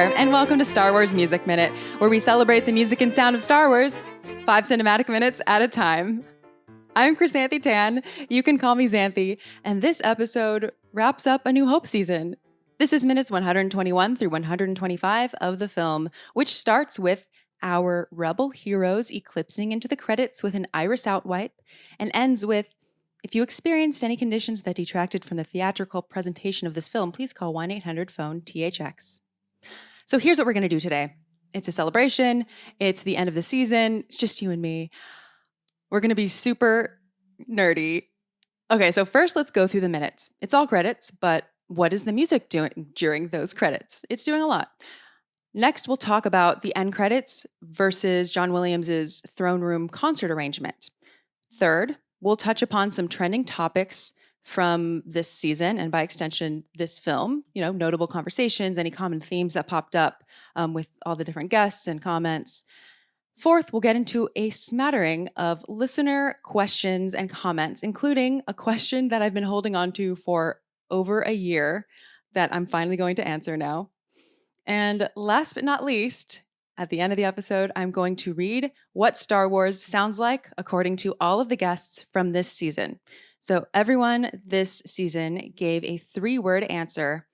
there, and welcome to Star Wars Music Minute, where we celebrate the music and sound of Star Wars 5 cinematic minutes at a time. I'm Xanthe Tan, you can call me Xanthe, and this episode wraps up A New Hope season. This is minutes 121 through 125 of the film, which starts with our rebel heroes eclipsing into the credits with an iris out wipe, and ends with, if you experienced any conditions that detracted from the theatrical presentation of this film, please call 1-800-PHONE-THX. So here's what we're going to do today. It's a celebration. It's the end of the season. It's just you and me. We're going to be super nerdy. Okay, so first let's go through the minutes. It's all credits, but what is the music doing during those credits? It's doing a lot. Next, we'll talk about the end credits versus John Williams' throne room concert arrangement. Third, we'll touch upon some trending topics from this season and by extension, this film, notable conversations, any common themes that popped up with all the different guests and comments. Fourth, we'll get into a smattering of listener questions and comments, including a question that I've been holding on to for over a year that I'm finally going to answer now. And last but not least, at the end of the episode, I'm going to read what Star Wars sounds like according to all of the guests from this season. So everyone this season gave a 3-word answer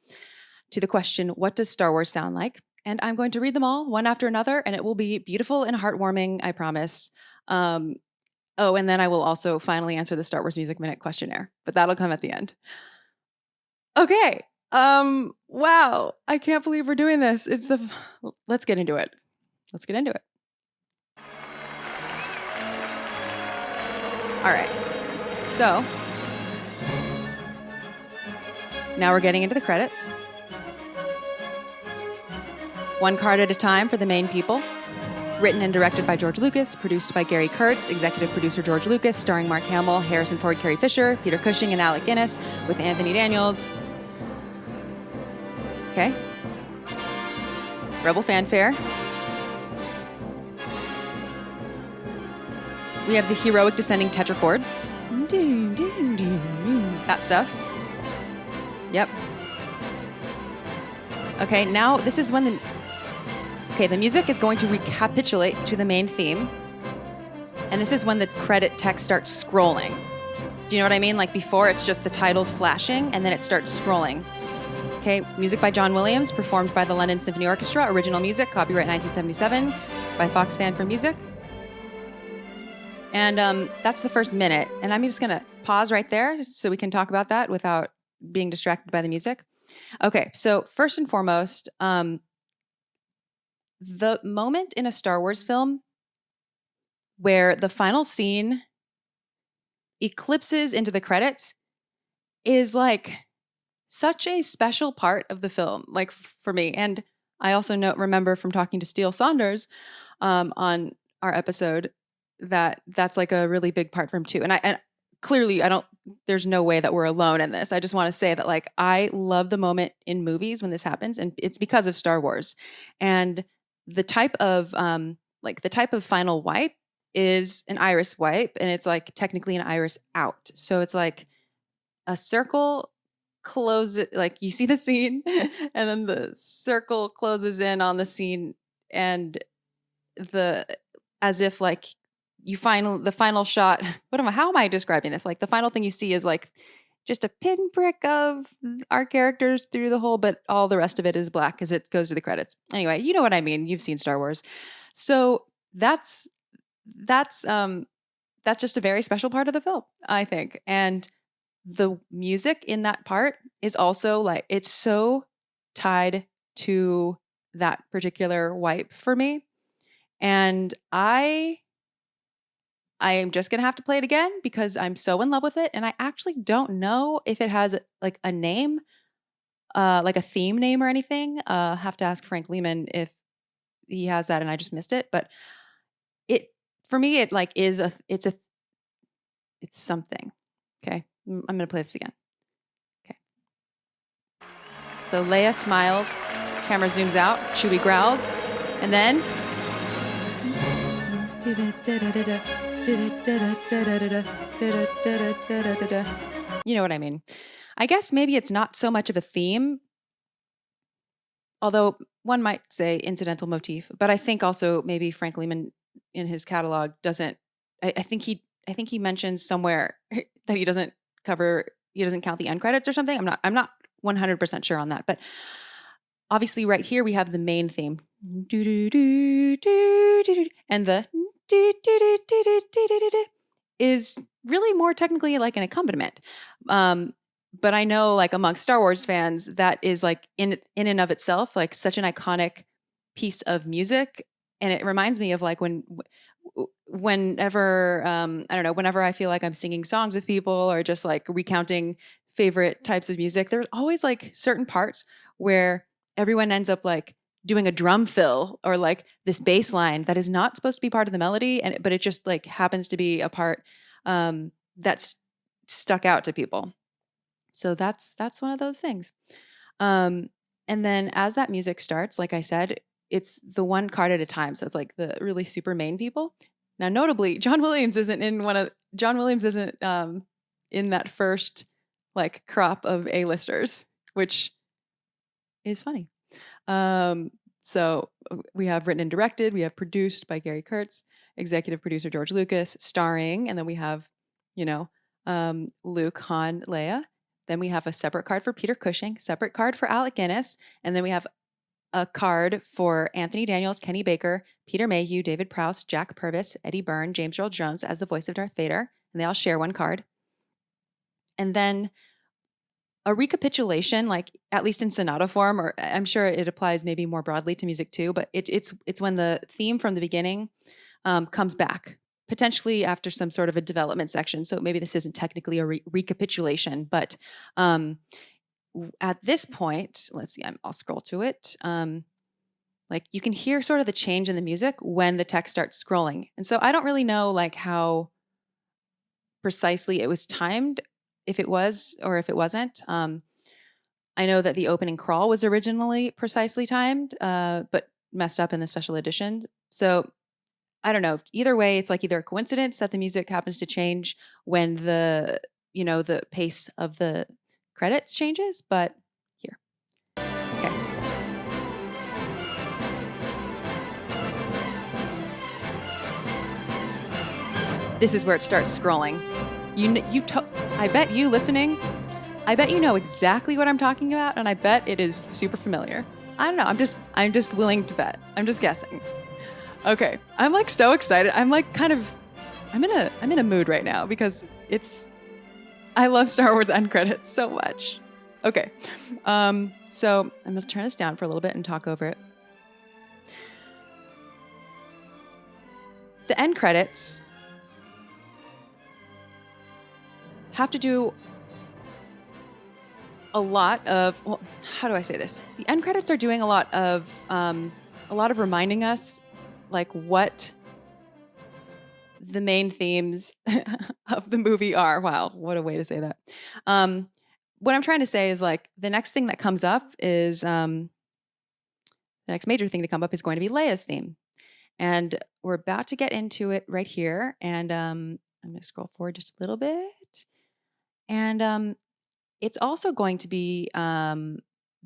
to the question, what does Star Wars sound like? And I'm going to read them all one after another, and it will be beautiful and heartwarming, I promise. And then I will also finally answer the Star Wars Music Minute questionnaire, but that'll come at the end. Okay. Wow. I can't believe we're doing this. Let's get into it. Let's get into it. All right. So now we're getting into the credits. One card at a time for the main people. Written and directed by George Lucas, produced by Gary Kurtz, executive producer George Lucas, starring Mark Hamill, Harrison Ford, Carrie Fisher, Peter Cushing, and Alec Guinness, with Anthony Daniels. Okay. Rebel fanfare. We have the heroic descending tetrachords. That stuff. Yep. Okay, now this is when the music is going to recapitulate to the main theme. And this is when the credit text starts scrolling. Do you know what I mean? Like before, it's just the titles flashing, and then it starts scrolling. Okay, music by John Williams, performed by the London Symphony Orchestra. Original music, copyright 1977, by Fox Fan for Music. And that's the first minute. And I'm just going to pause right there so we can talk about that without being distracted by the music. Okay, so first and foremost, the moment in a Star Wars film where the final scene eclipses into the credits is like such a special part of the film, like for me. And I also remember from talking to Steele Saunders on our episode that's like a really big part for him too. And clearly there's no way that we're alone in this. I just want to say that like I love the moment in movies when this happens, and it's because of Star Wars. And the type of final wipe is an iris wipe, and it's like technically an iris out. So it's like a circle closes, like you see the scene and then the circle closes in on the scene, and as if like the final shot, how am I describing this? Like the final thing you see is like just a pinprick of our characters through the hole, but all the rest of it is black as it goes to the credits. Anyway, you know what I mean. You've seen Star Wars. So that's just a very special part of the film, I think. And the music in that part is also like, it's so tied to that particular wipe for me. And I am just going to have to play it again because I'm so in love with it. And I actually don't know if it has like a name, like a theme name or anything. Have to ask Frank Lehman if he has that and I just missed it. But for me, it like it's something. Okay. I'm going to play this again. Okay. So Leia smiles, camera zooms out, Chewie growls, and then you know what I mean. I guess maybe it's not so much of a theme although one might say incidental motif, but I think also maybe Frank Lehman in his catalog doesn't. I think he mentions somewhere that he doesn't count the end credits or something. I'm not 100% sure on that, but obviously right here we have the main theme, and the is really more technically like an accompaniment. But I know, like, amongst Star Wars fans, that is like in and of itself like such an iconic piece of music, and it reminds me of like whenever I don't know, whenever I feel like I'm singing songs with people or just like recounting favorite types of music, there's always like certain parts where everyone ends up like doing a drum fill or like this bass line that is not supposed to be part of the melody, but it just like happens to be a part that's stuck out to people. So that's one of those things. And then as that music starts, like I said, it's the one card at a time. So it's like the really super main people. Now, notably, John Williams isn't in that first like crop of A-listers, which is funny. So we have written and directed, we have produced by Gary Kurtz, executive producer George Lucas, starring, and then we have, Luke, Han, Leia. Then we have a separate card for Peter Cushing, separate card for Alec Guinness, and then we have a card for Anthony Daniels, Kenny Baker, Peter Mayhew, David Prowse, Jack Purvis, Eddie Byrne, James Earl Jones as the voice of Darth Vader, and they all share one card. And then a recapitulation, like at least in sonata form, or I'm sure it applies maybe more broadly to music too, but it's when the theme from the beginning comes back, potentially after some sort of a development section. So maybe this isn't technically a recapitulation, but at this point, let's see, I'll scroll to it. Like you can hear sort of the change in the music when the text starts scrolling. And so I don't really know like how precisely it was timed, if it was or if it wasn't. I know that the opening crawl was originally precisely timed, but messed up in the special edition. So I don't know. Either way, it's like either a coincidence that the music happens to change when the pace of the credits changes, but here. Okay. This is where it starts scrolling. I bet you listening, I bet you know exactly what I'm talking about, and I bet it is super familiar. I don't know. I'm just willing to bet. I'm just guessing. Okay. I'm like so excited. I'm like I'm in a mood right now because I love Star Wars end credits so much. Okay. So I'm going to turn this down for a little bit and talk over it. The end credits have to do a lot of, well, how do I say this? The end credits are doing a lot of reminding us like what the main themes of the movie are. Wow, what a way to say that. What I'm trying to say is like the next thing that comes up is the next major thing to come up is going to be Leia's theme. And we're about to get into it right here. And I'm going to scroll forward just a little bit. And it's also going to be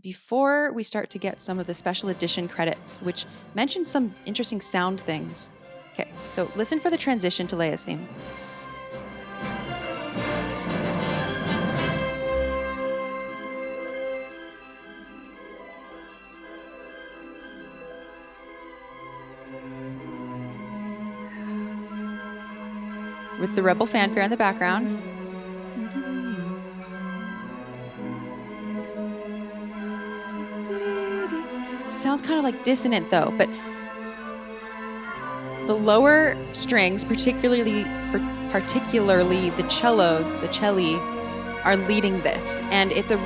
before we start to get some of the special edition credits, which mention some interesting sound things. Okay, so listen for the transition to Leia's theme. With the Rebel fanfare in the background. It sounds kind of like dissonant though, but the lower strings, particularly the cellos, the celli, are leading this. And it's a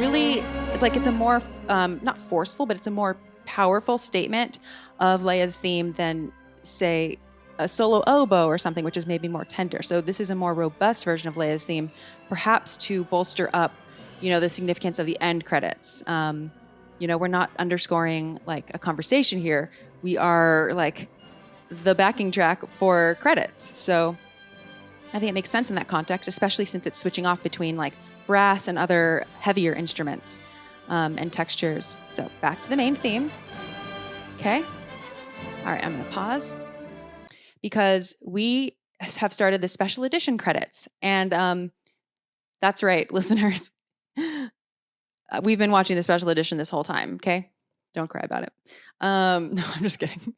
more, not forceful, but it's a more powerful statement of Leia's theme than, say, a solo oboe or something, which is maybe more tender. So this is a more robust version of Leia's theme, perhaps to bolster up, the significance of the end credits. We're not underscoring like a conversation here. We are like the backing track for credits. So I think it makes sense in that context, especially since it's switching off between like brass and other heavier instruments. and textures. So back to the main theme. Okay. All right, I'm going to pause because we have started the special edition credits. And that's right, listeners. We've been watching the special edition this whole time, okay? Don't cry about it. No, I'm just kidding.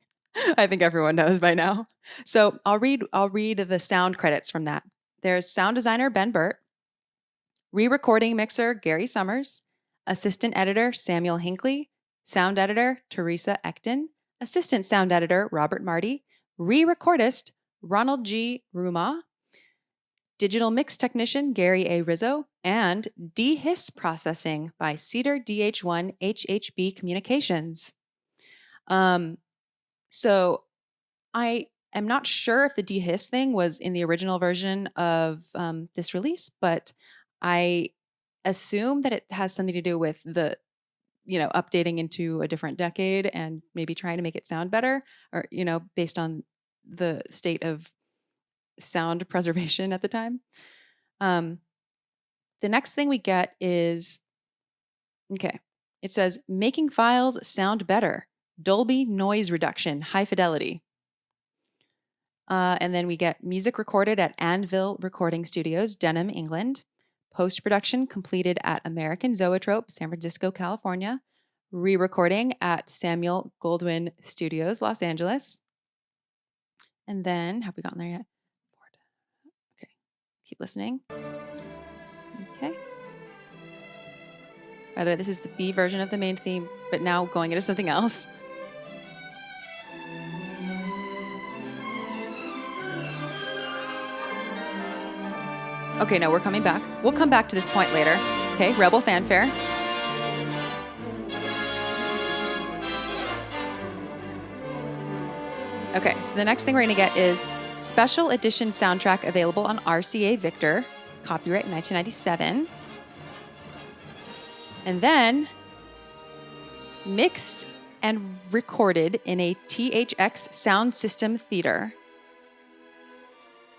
I think everyone knows by now. So I'll read the sound credits from that. There's sound designer Ben Burt, re-recording mixer Gary Summers, assistant editor Samuel Hinckley, sound editor Teresa Ecton, assistant sound editor Robert Marty, re-recordist Ronald G. Ruma, digital mix technician Gary A. Rizzo, and dehiss processing by Cedar DH1 HHB Communications. So I am not sure if the dehiss thing was in the original version of this release, but I assume that it has something to do with the, updating into a different decade and maybe trying to make it sound better, or, based on the state of sound preservation at the time. The next thing we get is, it says, making files sound better. Dolby noise reduction, high fidelity. And then we get music recorded at Anvil Recording Studios, Denham, England. Post-production completed at American Zoetrope, San Francisco, California. Re-recording at Samuel Goldwyn Studios, Los Angeles. And then, have we gotten there yet? Okay, keep listening. Okay. By the way, this is the B version of the main theme, but now going into something else. Okay, no, we're coming back. We'll come back to this point later. Okay, Rebel fanfare. Okay, so the next thing we're going to get is special edition soundtrack available on RCA Victor, copyright 1997. And then mixed and recorded in a THX sound system theater.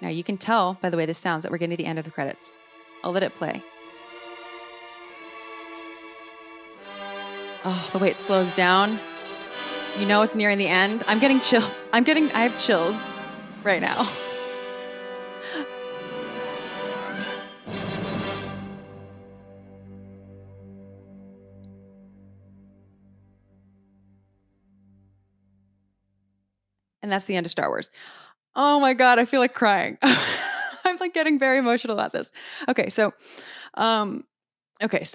Now you can tell by the way this sounds that we're getting to the end of the credits. I'll let it play. Oh, the way it slows down. You know it's nearing the end. I'm getting chill. I have chills right now. And that's the end of Star Wars. Oh my God, I feel like crying. I'm like getting very emotional about this. Okay, so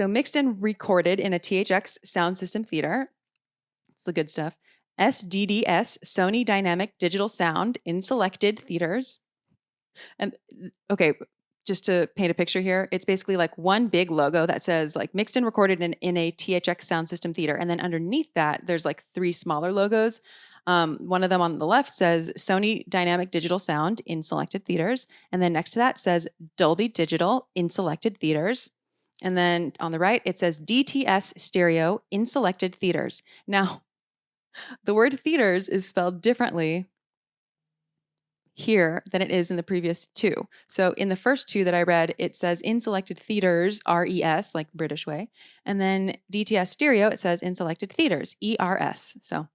mixed and recorded in a THX sound system theater. It's the good stuff. SDDS, Sony Dynamic Digital Sound in selected theaters. And okay, just to paint a picture here, it's basically like one big logo that says like mixed and recorded in a THX sound system theater. And then underneath that, there's like three smaller logos. One of them on the left says Sony Dynamic Digital Sound in selected theaters. And then next to that says Dolby Digital in selected theaters. And then on the right, it says DTS Stereo in selected theaters. Now, the word theaters is spelled differently here than it is in the previous two. So in the first two that I read, it says in selected theaters, RES, like the British way. And then DTS Stereo, it says in selected theaters, ERS. So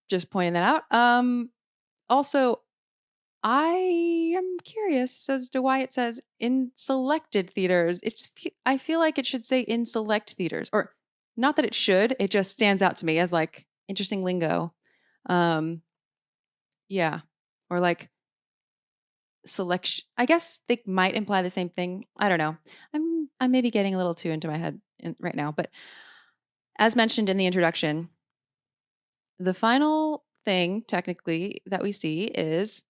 just pointing that out. Also, I am curious as to why it says in selected theaters. I feel like it should say in select theaters, or not that it should. It just stands out to me as like interesting lingo. Yeah, or like selection. I guess they might imply the same thing. I don't know. I'm maybe getting a little too into my head right now, but as mentioned in the introduction, the final thing technically that we see is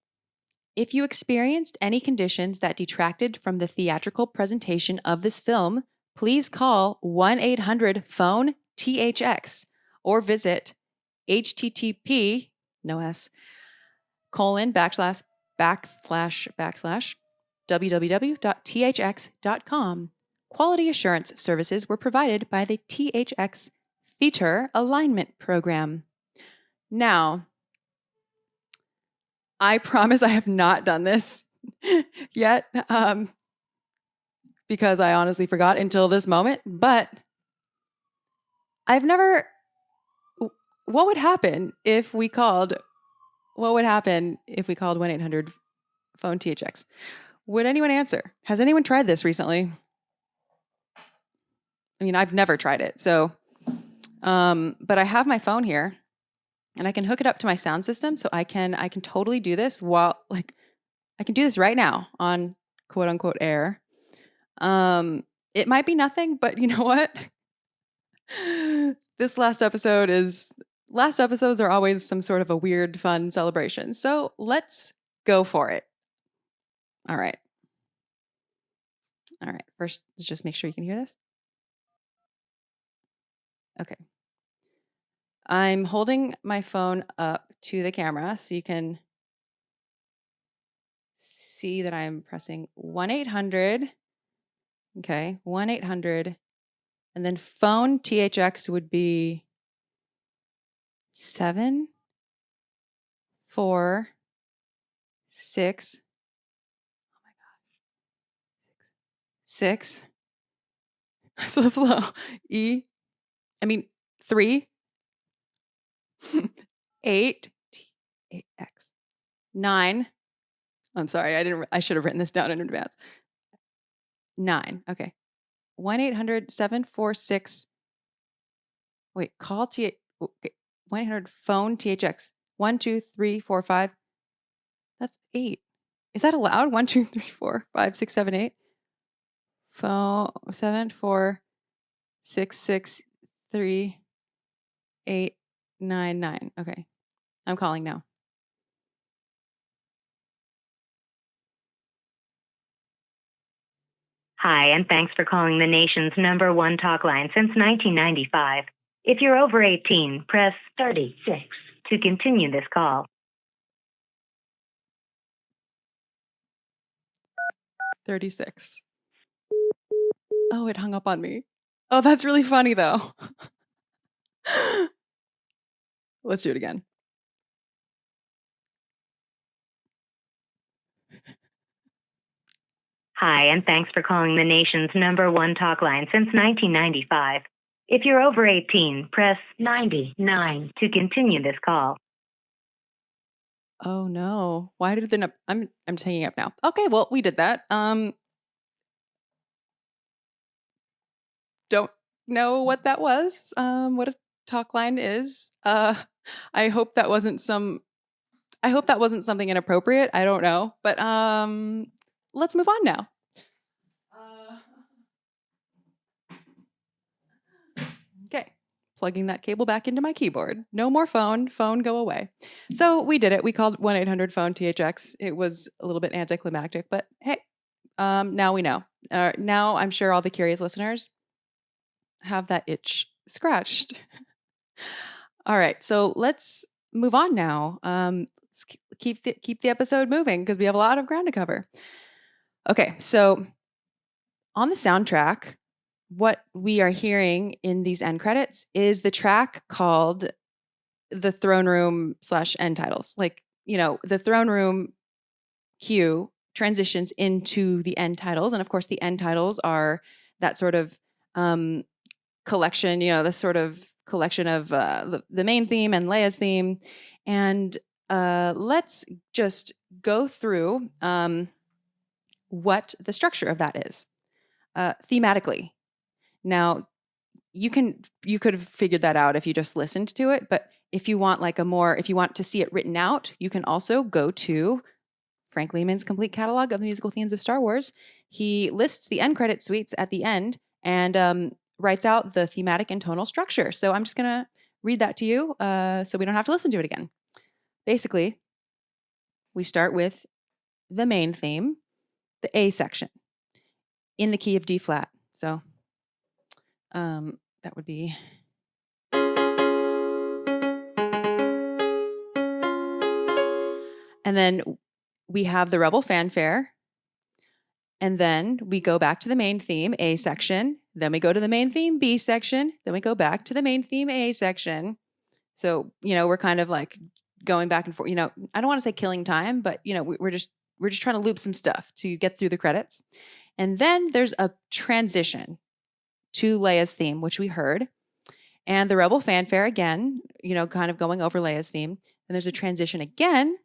if you experienced any conditions that detracted from the theatrical presentation of this film, please call 1-800-PHONE-THX or visit http, no S, ://www.thx.com. Quality assurance services were provided by the THX Theater Alignment Program. Now, I promise I have not done this yet, because I honestly forgot until this moment. But I've never. What would happen if we called? What would happen if we called 1-800 phone THX? Would anyone answer? Has anyone tried this recently? I mean, I've never tried it. So, but I have my phone here, and I can hook it up to my sound system, so I can totally do this while I can do this right now on quote unquote air. It might be nothing, but you know what? Last episodes are always some sort of a weird, fun celebration. So let's go for it. All right. First, let's just make sure you can hear this. Okay. I'm holding my phone up to the camera so you can see that I'm pressing 1-800. Okay, 1-800. And then phone THX would be 7 4 6. Oh my gosh. 6. So slow. 3 8 8x 9. I'm sorry, I should have written this down in advance. 9. Okay. 1-800-746. Wait, call T. Okay. 1-800 phone THX. 1 2 3 4 5. That's 8. Is that allowed? 1 2 3 4 5 6 7 8. Phone 7 4 6 6 3 8 9 9. Okay. I'm calling now. Hi, and thanks for calling the nation's #1 talk line since 1995. If you're over 18, press 36 to continue this call. 36. Oh, it hung up on me. Oh, that's really funny though. Let's do it again. Hi, and thanks for calling the nation's #1 talk line since 1995. If you're over 18, press 99 to continue this call. Oh no. Why did the I'm hanging up now. Okay, well, we did that. Don't know what that was. What a talk line is. I hope that wasn't something inappropriate. I don't know. But let's move on now. Okay. Plugging that cable back into my keyboard. No more phone. Phone, go away. So we did it. We called 1-800 phone THX. It was a little bit anticlimactic, but hey, now we know. Now I'm sure all the curious listeners have that itch scratched. All right, so let's move on now. Let's keep the episode moving because we have a lot of ground to cover. Okay, so on the soundtrack, what we are hearing in these end credits is the track called the Throne Room / end titles. Like, you know, the Throne Room cue transitions into the end titles. And of course, the end titles are that sort of collection, you know, the sort of collection of the main theme and Leia's theme. And let's just go through what the structure of that is thematically. Now, you could have figured that out if you just listened to it, but if you want if you want to see it written out, you can also go to Frank Lehman's complete catalog of the musical themes of Star Wars. He lists the end credit suites at the end and writes out the thematic and tonal structure. So I'm just going to read that to you so we don't have to listen to it again. Basically, we start with the main theme, the A section, in the key of D flat. So that would be... And then we have the Rebel fanfare. And then we go back to the main theme, A section. Then we go to the main theme, B section. Then we go back to the main theme, A section. So, you know, we're kind of like going back and forth. You know, I don't want to say killing time, but, you know, we're just trying to loop some stuff to get through the credits. And then there's a transition to Leia's theme, which we heard. and the rebel fanfare again, kind of going over Leia's theme. And there's a transition again,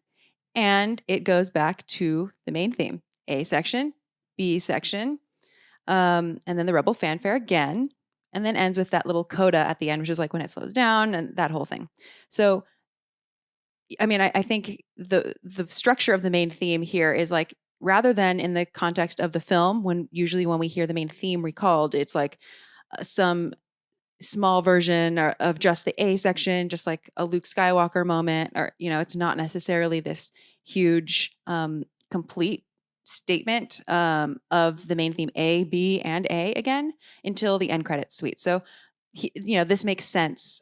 and it goes back to the main theme. A section, B section, and then the rebel fanfare again, and then ends with that little coda at the end, which is like when it slows down and that whole thing. So, I mean, I think the structure of the main theme here is like, rather than in the context of the film, usually when we hear the main theme recalled, it's like some small version of just the A section, just like a Luke Skywalker moment, or, it's not necessarily this huge, complete statement of the main theme A, B, and A again until the end credits suite. So, this makes sense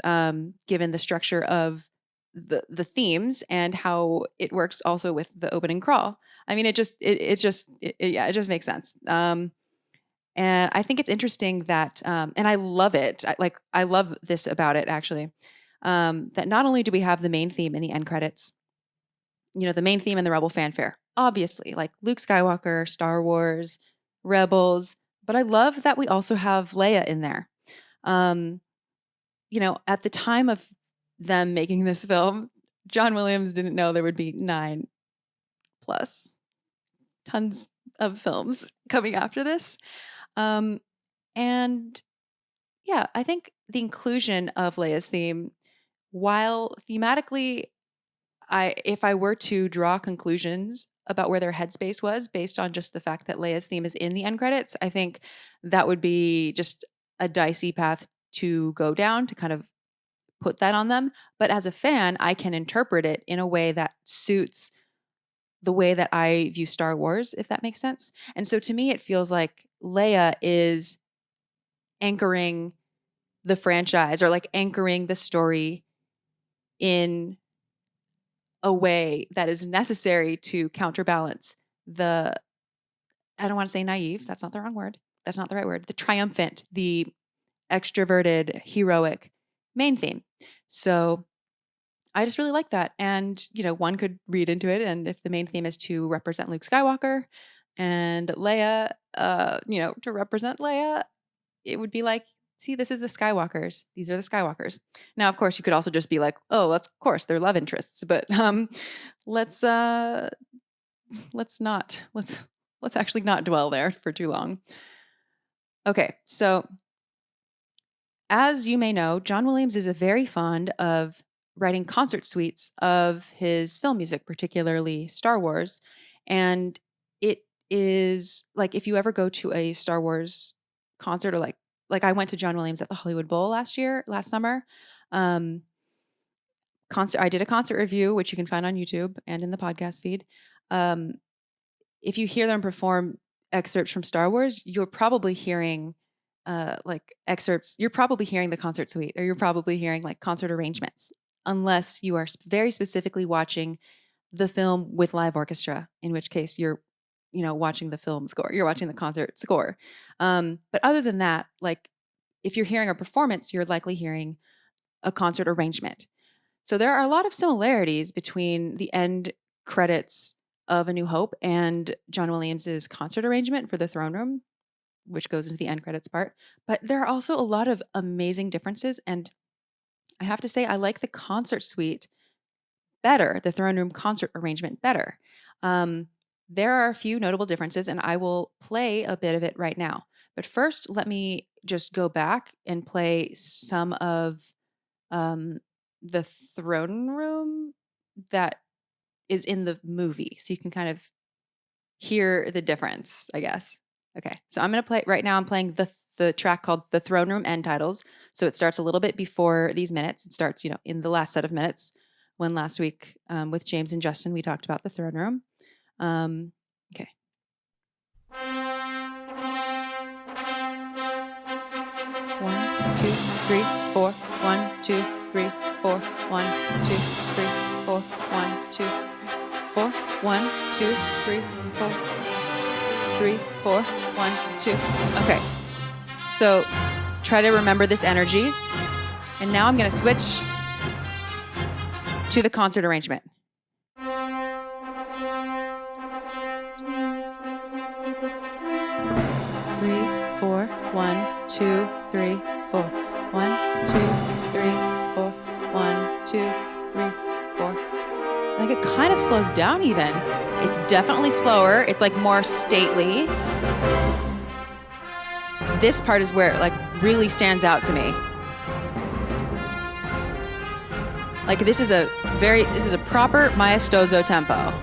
given the structure of the themes and how it works also with the opening crawl. I mean, it just makes sense. And I think it's interesting that, and I love it. I love this about it actually, that not only do we have the main theme in the end credits, the main theme and the Rebel fanfare, obviously, like Luke Skywalker, Star Wars, Rebels, but I love that we also have Leia in there. At the time of them making this film, John Williams didn't know there would be 9+ tons of films coming after this. And yeah, I think the inclusion of Leia's theme, while thematically, if I were to draw conclusions about where their headspace was based on just the fact that Leia's theme is in the end credits, I think that would be just a dicey path to go down to kind of put that on them. But as a fan, I can interpret it in a way that suits the way that I view Star Wars, if that makes sense. And so to me, it feels like Leia is anchoring the franchise, or like anchoring the story in a way that is necessary to counterbalance I don't want to say naive, that's not the wrong word. That's not the right word. The triumphant, the extroverted, heroic main theme. So I just really like that. And, one could read into it. And if the main theme is to represent Luke Skywalker and Leia, to represent Leia, it would be like, see, this is the Skywalkers. These are the Skywalkers. Now, of course, you could also just be like, oh, of course, they're love interests. But let's actually not dwell there for too long. Okay, so as you may know, John Williams is very fond of writing concert suites of his film music, particularly Star Wars. And it is like, if you ever go to a Star Wars concert, or like I went to John Williams at the Hollywood Bowl last summer. I did a concert review, which you can find on YouTube and in the podcast feed. If you hear them perform excerpts from Star Wars, you're probably hearing excerpts. You're probably hearing the concert suite, or you're probably hearing like concert arrangements, unless you are very specifically watching the film with live orchestra, in which case you're, watching the film score, you're watching the concert score. But other than that, like if you're hearing a performance, you're likely hearing a concert arrangement. So there are a lot of similarities between the end credits of A New Hope and John Williams's concert arrangement for the Throne Room, which goes into the end credits part. But there are also a lot of amazing differences. And I have to say, I like the concert suite better, the Throne Room concert arrangement better. There are a few notable differences, and I will play a bit of it right now. But first, let me just go back and play some of the Throne Room that is in the movie, so you can kind of hear the difference, I guess. Okay, so I'm going to play right now. I'm playing the track called The Throne Room End Titles. So it starts a little bit before these minutes. It starts, in the last set of minutes, when last week with James and Justin, we talked about the Throne Room. Okay. 1, 2, 3, 4. 1, 2, 3, 4. 1, 2, 3, 4. 1, 2, 4. 1, 2, 3, 4. 3, 4. 1, 2. Okay. So try to remember this energy. And now I'm going to switch to the concert arrangement. 3, 4. 1, 2, 3, 4. 1, 2, 3, 4. 1, 2, 3, 4. Like it kind of slows down even. It's definitely slower. It's like more stately. This part is where it like really stands out to me. Like this is a proper maestoso tempo.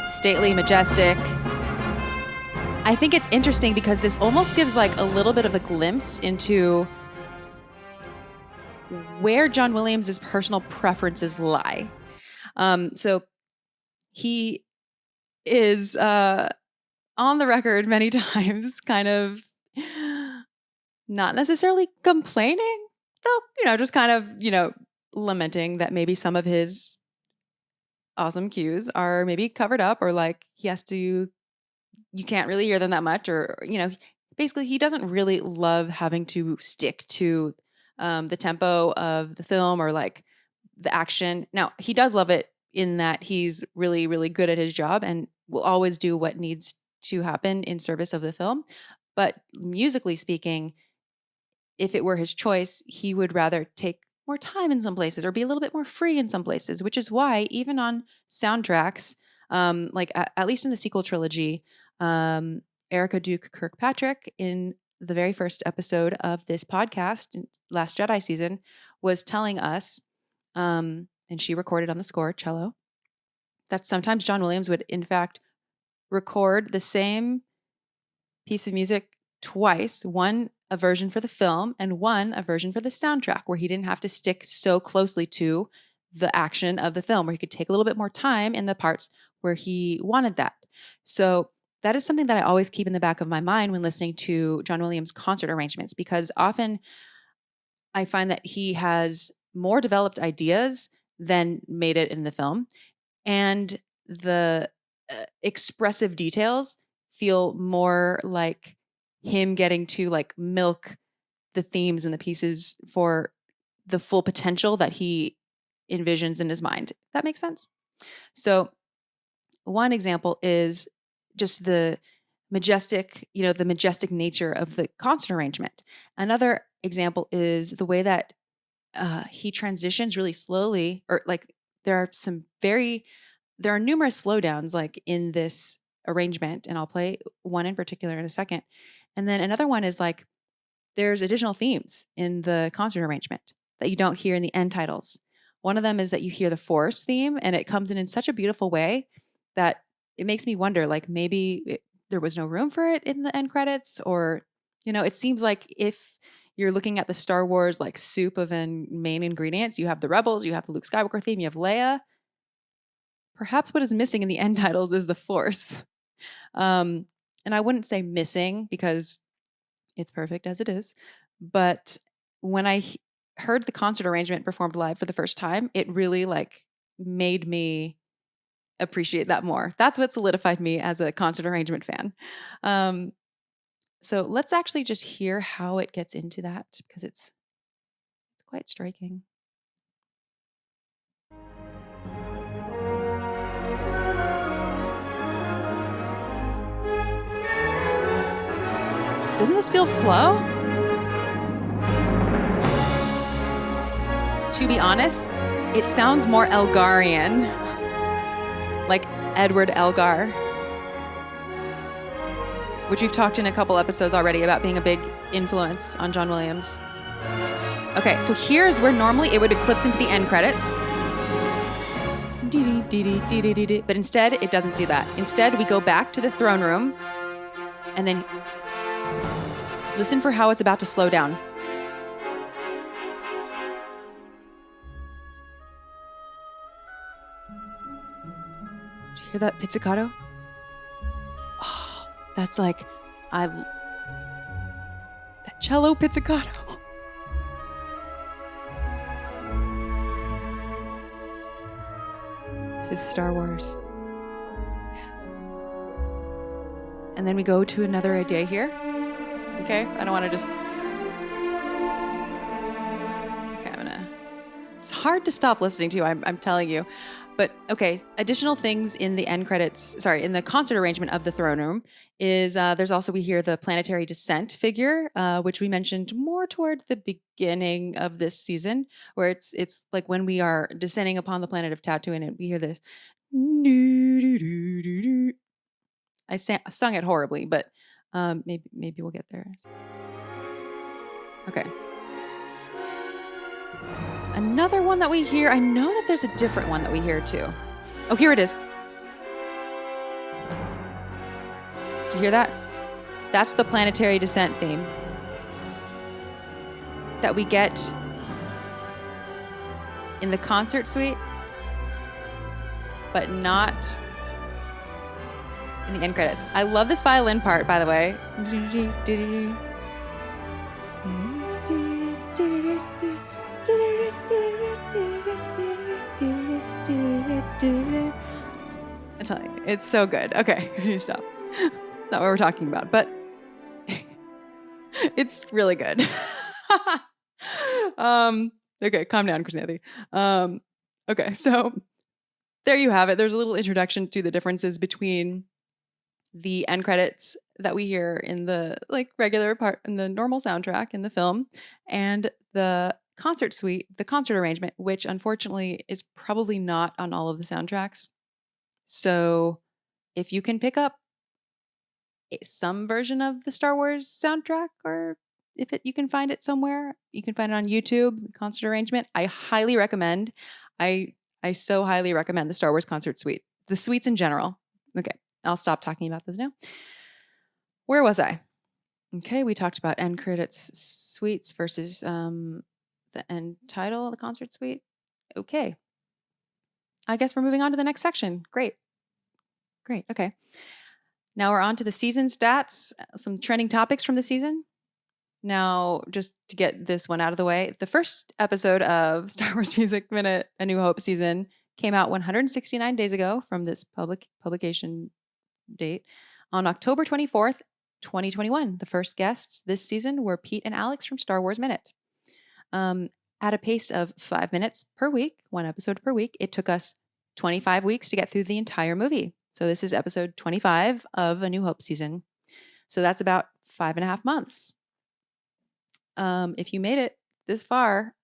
Stately, majestic. I think it's interesting because this almost gives like a little bit of a glimpse into where John Williams' personal preferences lie. So he is on the record many times kind of not necessarily complaining, though, just kind of, lamenting that maybe some of his awesome cues are maybe covered up or like you can't really hear them that much or, basically he doesn't really love having to stick to the tempo of the film or like the action. Now, he does love it in that he's really, really good at his job and will always do what needs to happen in service of the film. But musically speaking, if it were his choice, he would rather take more time in some places or be a little bit more free in some places, which is why even on soundtracks, like at least in the sequel trilogy, Erica Duke Kirkpatrick in the very first episode of this podcast, Last Jedi season, was telling us, and she recorded on the score, cello, that sometimes John Williams would in fact record the same piece of music twice, one a version for the film and one a version for the soundtrack, where he didn't have to stick so closely to the action of the film, where he could take a little bit more time in the parts where he wanted that. So that is something that I always keep in the back of my mind when listening to John Williams' concert arrangements, because often I find that he has more developed ideas than made it in the film. And the expressive details feel more like him getting to like milk the themes and the pieces for the full potential that he envisions in his mind. That makes sense. So one example is just the majestic nature of the concert arrangement. Another example is the way that he transitions really slowly, or like there are numerous slowdowns like in this arrangement, and I'll play one in particular in a second. And then another one is like there's additional themes in the concert arrangement that you don't hear in the end titles. One of them is that you hear the Force theme, and it comes in such a beautiful way that it makes me wonder, like maybe there was no room for it in the end credits, or it seems like if you're looking at the Star Wars like soup of main ingredients, you have the Rebels, you have the Luke Skywalker theme, you have Leia. Perhaps what is missing in the end titles is the Force. And I wouldn't say missing because it's perfect as it is. But when I heard the concert arrangement performed live for the first time, it really like made me appreciate that more. That's what solidified me as a concert arrangement fan. So let's actually just hear how it gets into that, because it's quite striking. Doesn't this feel slow? To be honest, it sounds more Elgarian, like Edward Elgar, which we've talked in a couple episodes already about being a big influence on John Williams. Okay, so here's where normally it would eclipse into the end credits. But instead, it doesn't do that. Instead, we go back to the throne room and then listen for how it's about to slow down. Did you hear that pizzicato? Oh, that's like, that cello pizzicato. This is Star Wars. Yes. And then we go to another idea here. Okay, I don't want to just... Okay, it's hard to stop listening to, I'm telling you. But okay, additional things in the end credits, in the concert arrangement of the throne room is there's also, we hear the planetary descent figure, which we mentioned more towards the beginning of this season, where it's like when we are descending upon the planet of Tatooine and we hear this. I sung it horribly, but maybe we'll get there. Okay. Another one that we hear, I know that there's a different one that we hear too. Oh, here it is. Did you hear that? That's the planetary descent theme that we get in the concert suite, but not in the end credits. I love this violin part, by the way. I'm telling you, it's so good. Okay, I need to stop. Not what we're talking about, but it's really good. Okay, calm down, Xanthe. Okay, so there you have it. There's a little introduction to the differences between the end credits that we hear in the regular part in the normal soundtrack in the film and the concert suite, the concert arrangement, which unfortunately is probably not on all of the soundtracks. So if you can pick up some version of the Star Wars soundtrack, or if you can find it somewhere, you can find it on YouTube, concert arrangement. I highly recommend. I so highly recommend the Star Wars concert suite, the suites in general. Okay, I'll stop talking about those now. Where was I? Okay, we talked about end credits suites versus the end title of the concert suite. Okay. I guess we're moving on to the next section. Great. Okay. Now we're on to the season stats, some trending topics from the season. Now, just to get this one out of the way, the first episode of Star Wars Music Minute, A New Hope season, came out 169 days ago from this publication date on October 24th, 2021. The first guests this season were Pete and Alex from Star Wars Minute. At a pace of 5 minutes per week, one episode per week, it took us 25 weeks to get through the entire movie. So this is episode 25 of A New Hope season. So that's about 5.5 months. If you made it this far,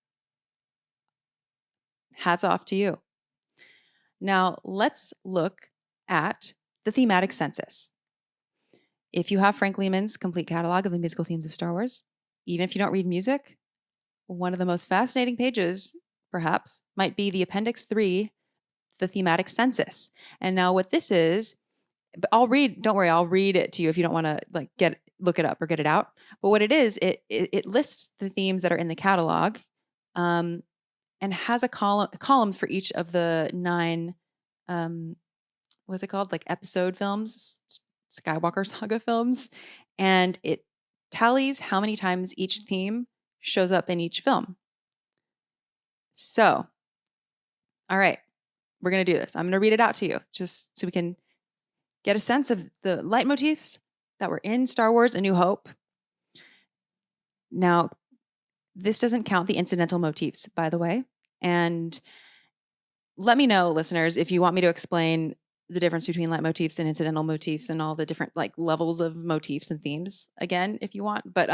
hats off to you. Now let's look at the thematic census. If you have Frank Lehman's complete catalog of the musical themes of Star Wars, even if you don't read music, one of the most fascinating pages, perhaps, might be the Appendix 3, the thematic census. And now what this is, don't worry, I'll read it to you if you don't want to look it up or get it out. But what it is, it lists the themes that are in the catalog, and has columns for each of the 9, what's it called? Episode films, Skywalker Saga films. And it tallies how many times each theme shows up in each film. So, all right, we're going to do this. I'm going to read it out to you just so we can get a sense of the leitmotifs that were in Star Wars A New Hope. Now, this doesn't count the incidental motifs, by the way. And let me know, listeners, if you want me to explain the difference between leitmotifs and incidental motifs and all the different levels of motifs and themes again, if you want. But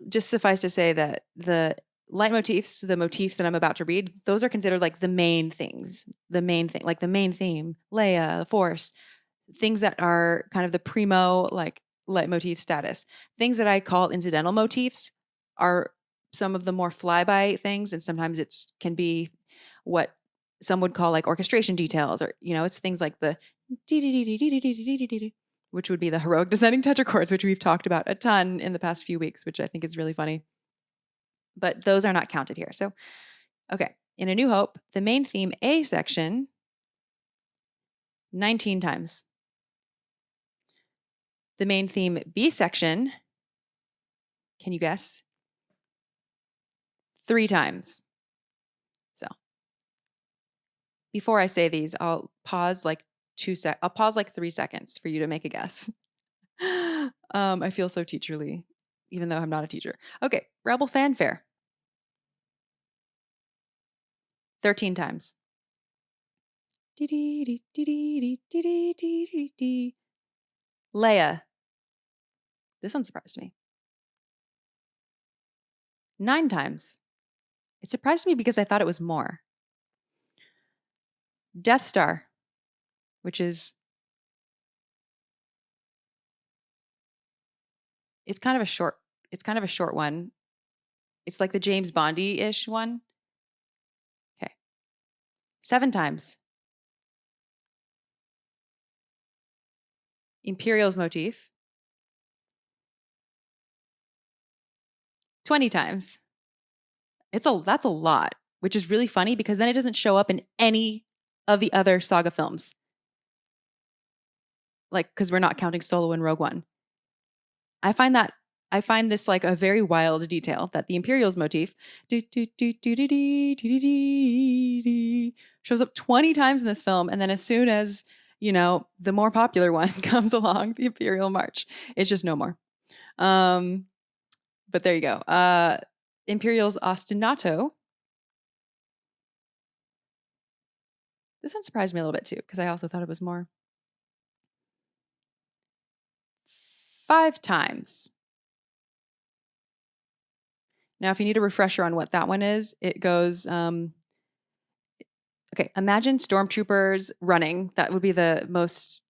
just suffice to say that the leitmotifs, the motifs that I'm about to read, those are considered the main things, the main thing, the main theme, Leia, the Force, things that are kind of the primo leitmotif status. Things that I call incidental motifs are some of the more flyby things, and sometimes it can be what some would call orchestration details, or it's things like the which would be the heroic descending tetrachords, which we've talked about a ton in the past few weeks, which I think is really funny. But those are not counted here. So, okay, in A New Hope, the main theme A section, 19 times. The main theme B section, can you guess? 3 times. So, before I say these, I'll pause 3 seconds for you to make a guess. I feel so teacherly, even though I'm not a teacher. Okay, Rebel Fanfare. 13 times. Leia. This one surprised me. 9 times. It surprised me because I thought it was more. Death Star, which is, it's kind of a short one. It's like the James Bondy-ish one. Okay. 7 times. Imperial's motif. 20 times. That's a lot, which is really funny because then it doesn't show up in any of the other saga films. Like, because we're not counting Solo and Rogue One. I find this like a very wild detail that the Imperial's motif shows up 20 times in this film, and then as soon as, the more popular one comes along, the Imperial March, it's just no more. But there you go. Imperial's ostinato. This one surprised me a little bit too, because I also thought it was more. 5 times. Now, if you need a refresher on what that one is, it goes, okay, imagine stormtroopers running. That would be the most,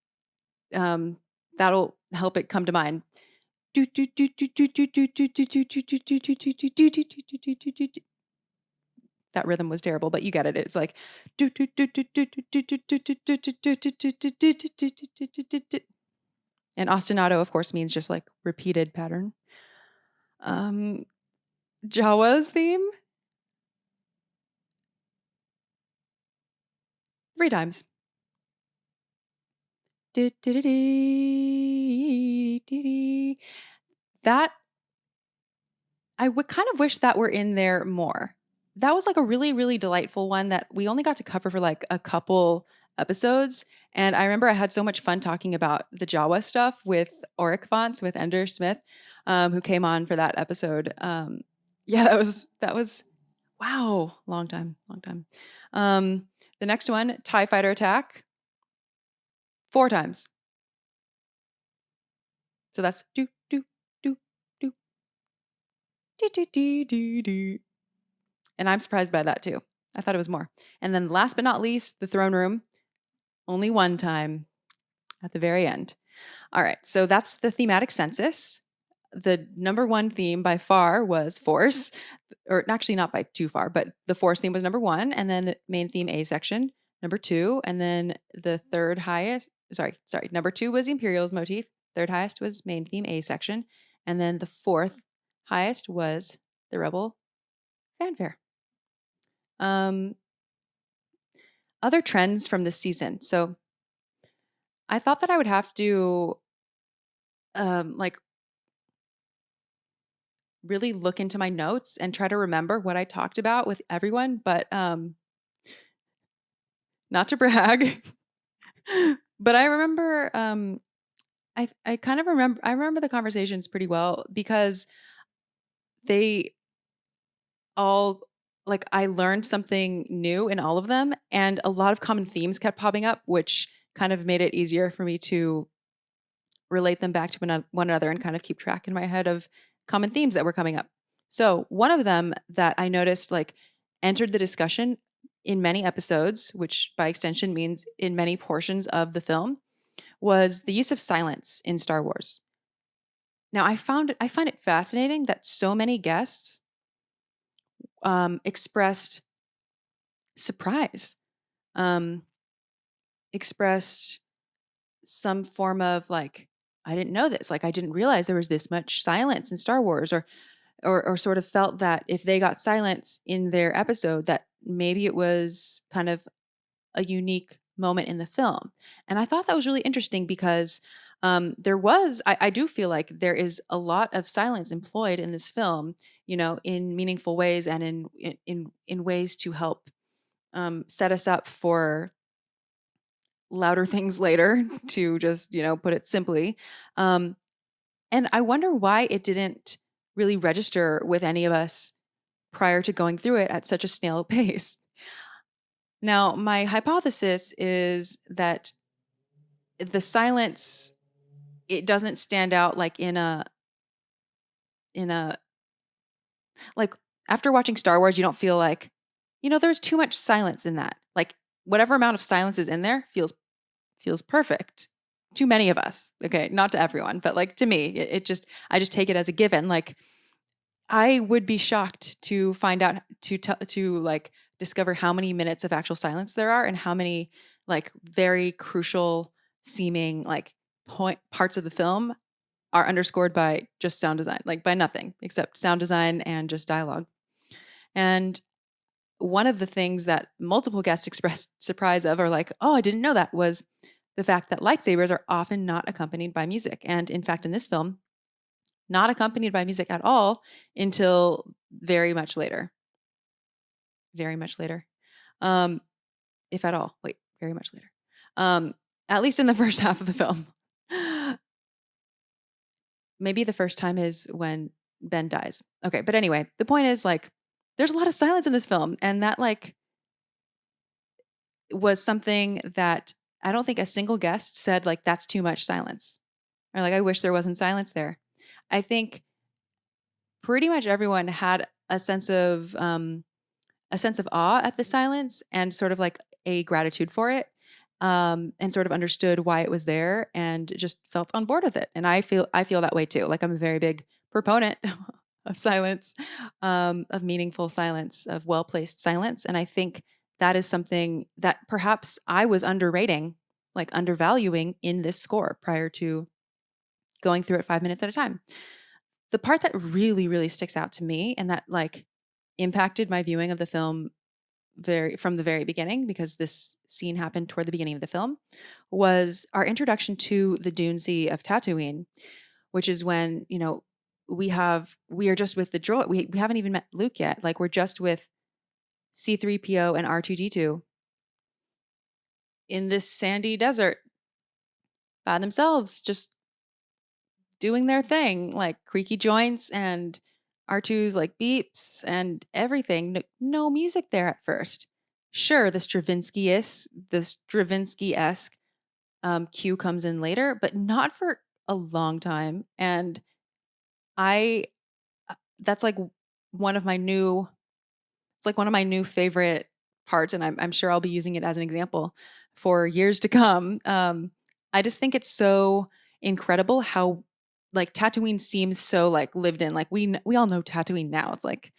that'll help it come to mind. That rhythm was terrible, but you get it. It's like, and ostinato, of course, means just like repeated pattern. Jawa's theme. 3 times. That, I would kind of wish that were in there more. That was like a really, really delightful one that we only got to cover for like a couple episodes. And I remember I had so much fun talking about the Jawa stuff with Auric Fonts, with Ender Smith, who came on for that episode. Yeah, that was, wow, long time. The next one, TIE Fighter Attack, 4 times. So that's do. And I'm surprised by that too. I thought it was more. And then last but not least, the throne room, only 1 time at the very end. All right, so that's the thematic census. The number 1 theme by far was Force, or actually not by too far, but the Force theme was number 1, and then the main theme A section, number 2, and then the third highest, number 2 was the Imperial's motif, third highest was main theme A section, and then the fourth highest was the Rebel fanfare. Other trends from this season. So I thought that I would have to really look into my notes and try to remember what I talked about with everyone, but not to brag, but I remember I kind of remember the conversations pretty well because they all, like, I learned something new in all of them, and a lot of common themes kept popping up, which kind of made it easier for me to relate them back to one another and kind of keep track in my head of common themes that were coming up. So one of them that I noticed like entered the discussion in many episodes, which by extension means in many portions of the film, was the use of silence in Star Wars. Now I find it fascinating that so many guests expressed surprise, expressed some form of like, I didn't know this. Like, I didn't realize there was this much silence in Star Wars, or sort of felt that if they got silence in their episode, that maybe it was kind of a unique moment in the film. And I thought that was really interesting because I do feel like there is a lot of silence employed in this film, in meaningful ways and in ways to help set us up for louder things later, to just, put it simply. And I wonder why it didn't really register with any of us prior to going through it at such a snail pace. Now, my hypothesis is that the silence, it doesn't stand out like in a like after watching Star Wars, you don't feel like, there's too much silence in that. Like whatever amount of silence is in there feels perfect to many of us. Okay, not to everyone, but like to me, it just I just take it as a given. Like I would be shocked to find out to like discover how many minutes of actual silence there are and how many like very crucial seeming like point parts of the film are underscored by just sound design, like by nothing except sound design and just dialogue. And one of the things that multiple guests expressed surprise of, or like, oh, I didn't know that, was the fact that lightsabers are often not accompanied by music. And in fact, in this film, not accompanied by music at all until very much later. Very much later. Um, if at all. Wait, very much later. At least in the first half of the film. Maybe the first time is when Ben dies. Okay, but anyway, the point is like there's a lot of silence in this film, and that like was something that I don't think a single guest said like that's too much silence. Or like I wish there wasn't silence there. I think pretty much everyone had a sense of awe at the silence and sort of like a gratitude for it, and sort of understood why it was there and just felt on board with it. And I feel that way too. Like I'm a very big proponent of silence, of meaningful silence, of well placed silence, and I think that is something that perhaps I was underrating, like undervaluing in this score prior to going through it 5 minutes at a time. The part that really, really sticks out to me and that like impacted my viewing of the film from the very beginning, because this scene happened toward the beginning of the film, was our introduction to the Dune Sea of Tatooine, which is when, we are just with the droid. We haven't even met Luke yet. Like we're just with C3PO and R2D2 in this sandy desert by themselves, just doing their thing, like creaky joints and R2's like beeps and everything. No music there at first. Sure, the Stravinsky-esque cue comes in later, but not for a long time. And I, that's like one of my new, it's like one of my new favorite parts, and I'm sure I'll be using it as an example for years to come. I just think it's so incredible how like Tatooine seems so like lived in. Like we all know Tatooine now. It's like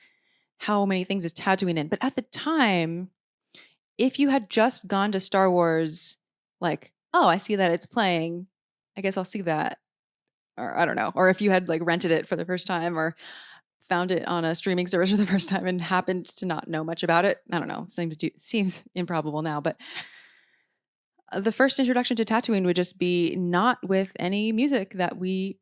how many things is Tatooine in? But at the time, if you had just gone to Star Wars, like, oh, I see that it's playing, I guess I'll see that. Or I don't know. Or if you had like rented it for the first time or found it on a streaming service for the first time and happened to not know much about it. I don't know. Seems improbable now, but the first introduction to Tatooine would just be not with any music that we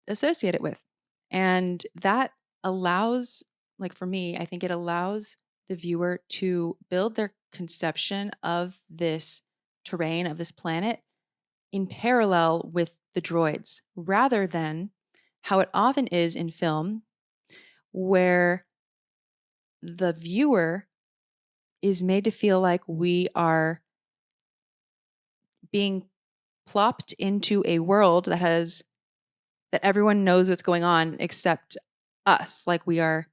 associate it with. And that allows, like for me, I think it allows the viewer to build their conception of this terrain, of this planet, in parallel with the droids, rather than how it often is in film, where the viewer is made to feel like we are being plopped into a world that everyone knows what's going on except us. Like we are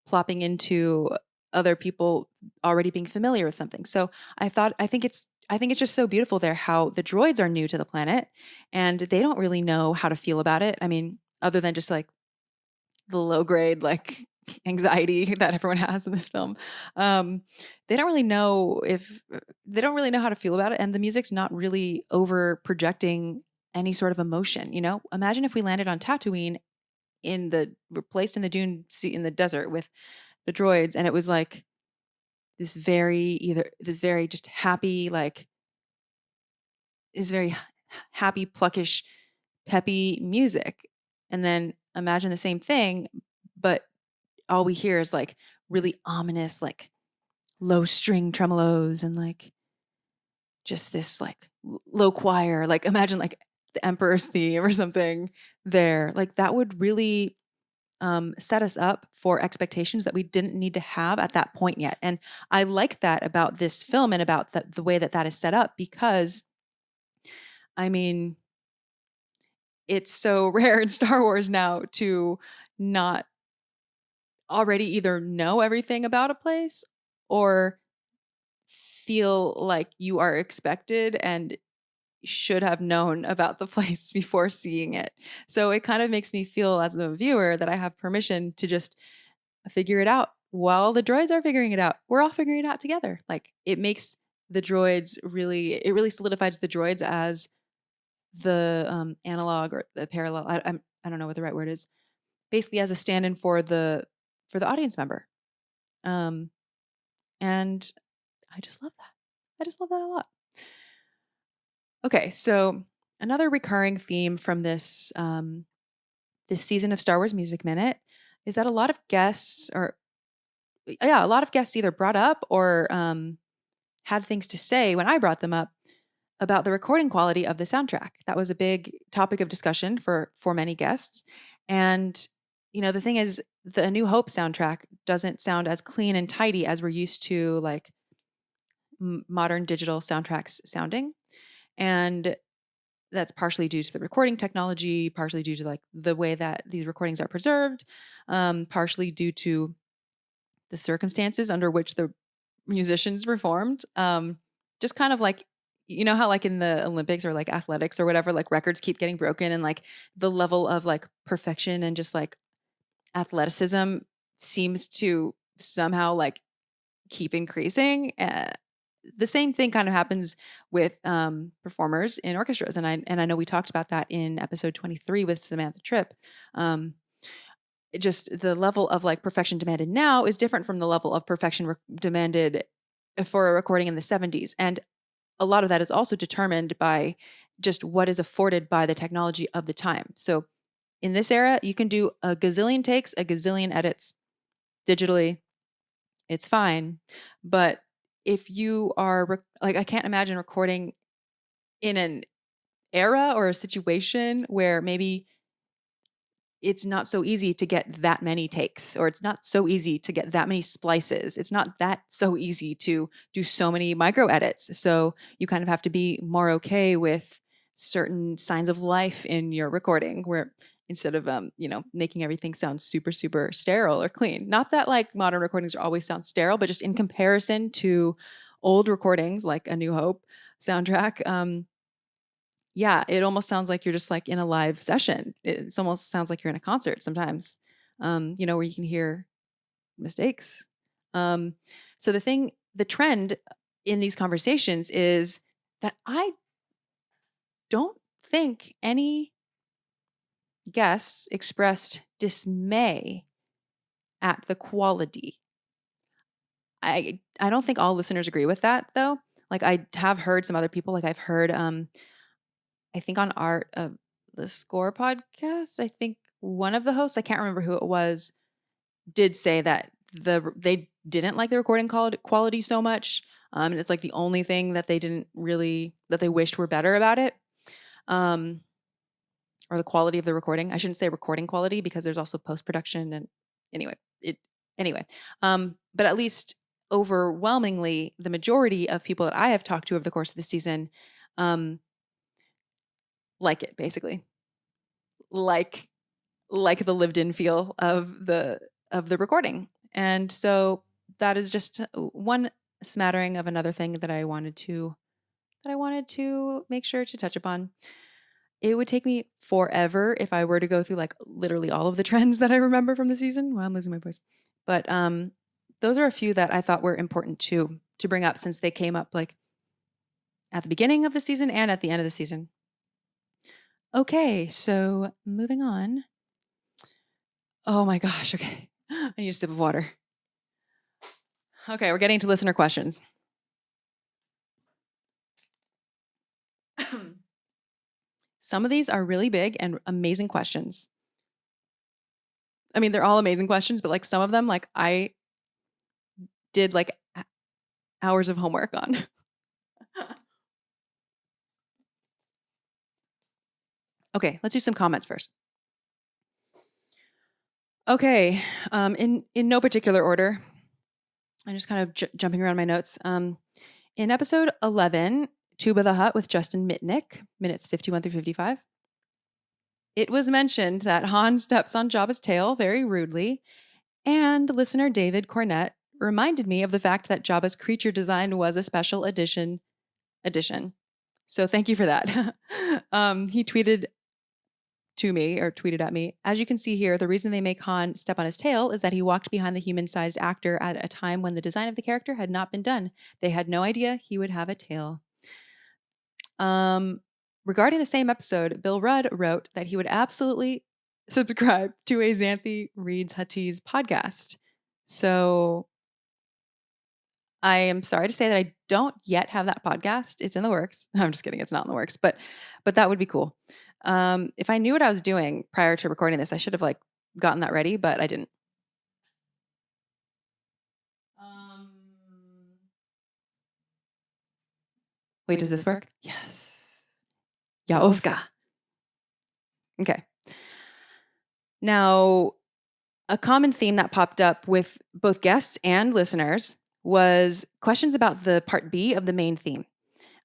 plopping into other people already being familiar with something. So I think it's just so beautiful there how the droids are new to the planet and they don't really know how to feel about it. I mean, other than just like the low grade like anxiety that everyone has in this film. They don't really know how to feel about it, and the music's not really over projecting any sort of emotion. Imagine if we landed on Tatooine replaced in the dune sea in the desert with the droids, and it was like this very just happy, like this very happy, pluckish, peppy music, and then imagine the same thing, but all we hear is like really ominous, like low string tremolos and like just this like low choir. Like imagine like the Emperor's theme or something there. Like that would really set us up for expectations that we didn't need to have at that point yet. And I like that about this film and about the way that is set up, because I mean, it's so rare in Star Wars now to not already either know everything about a place or feel like you are expected and should have known about the place before seeing it. So it kind of makes me feel as the viewer that I have permission to just figure it out while the droids are figuring it out. We're all figuring it out together. Like, it makes the droids it really solidifies the droids as the analog or the parallel. I don't know what the right word is. Basically, as a stand-in for the audience member. And I just love that. I just love that a lot. Okay, so another recurring theme from this this season of Star Wars Music Minute is that a lot of guests either brought up or had things to say when I brought them up about the recording quality of the soundtrack. That was a big topic of discussion for many guests. And the thing is, the A New Hope soundtrack doesn't sound as clean and tidy as we're used to, like modern digital soundtracks sounding. And that's partially due to the recording technology, partially due to like the way that these recordings are preserved, partially due to the circumstances under which the musicians performed. Just kind of like, how like in the Olympics or like athletics or whatever, like records keep getting broken, and like the level of like perfection and just like athleticism seems to somehow like keep increasing. The same thing kind of happens with performers in orchestras, and I know we talked about that in episode 23 with Samantha Tripp. Just the level of like perfection demanded now is different from the level of perfection demanded for a recording in the 70s, and a lot of that is also determined by just what is afforded by the technology of the time. So in this era, you can do a gazillion takes, a gazillion edits digitally. It's fine. But if you are I can't imagine recording in an era or a situation where maybe it's not so easy to get that many takes, or it's not so easy to get that many splices. It's not that so easy to do so many micro edits. So you kind of have to be more okay with certain signs of life in your recording, where instead of making everything sound super, super sterile or clean. Not that like modern recordings always sound sterile, but just in comparison to old recordings like A New Hope soundtrack, yeah, it almost sounds like you're just like in a live session. It almost sounds like you're in a concert sometimes, where you can hear mistakes. So the trend in these conversations is that I don't think any guests expressed dismay at the quality. I don't think all listeners agree with that though. Like, I have heard some other people, like I've heard I think on Art of the Score podcast, I think one of the hosts, I can't remember who it was, did say that they didn't like the recording quality so much. And it's like the only thing that they wished were better about it. Or the quality of the recording. I shouldn't say recording quality, because there's also post-production and anyway. But at least overwhelmingly, the majority of people that I have talked to over the course of the season, like it, basically. Like the lived-in feel of the recording. And so that is just one smattering of another thing that I wanted to make sure to touch upon. It would take me forever if I were to go through like literally all of the trends that I remember from the season. Well, I'm losing my voice. But those are a few that I thought were important to bring up, since they came up like at the beginning of the season and at the end of the season. Okay, so moving on. Oh my gosh, okay. I need a sip of water. Okay, we're getting to listener questions. Some of these are really big and amazing questions. I mean, they're all amazing questions, but like some of them, like I did like hours of homework on. Okay, let's do some comments first. Okay. In no particular order. I'm just kind of jumping around my notes. In episode 11, Tuba the Hut with Justin Mitnick, minutes 51 through 55, it was mentioned that Han steps on Jabba's tail very rudely, and listener David Cornett reminded me of the fact that Jabba's creature design was a special edition. So thank you for that. He tweeted at me, as you can see here, the reason they make Han step on his tail is that he walked behind the human-sized actor at a time when the design of the character had not been done. They had no idea he would have a tail. Regarding the same episode, Bill Rudd wrote that he would absolutely subscribe to a Xanthe Reads Huttese podcast. So I am sorry to say that I don't yet have that podcast. It's in the works. I'm just kidding. It's not in the works, but that would be cool. If I knew what I was doing prior to recording this, I should have gotten that ready, but I didn't. Wait, does this work? Yes. Ja, Oscar. Okay. Now, a common theme that popped up with both guests and listeners was questions about the part B of the main theme.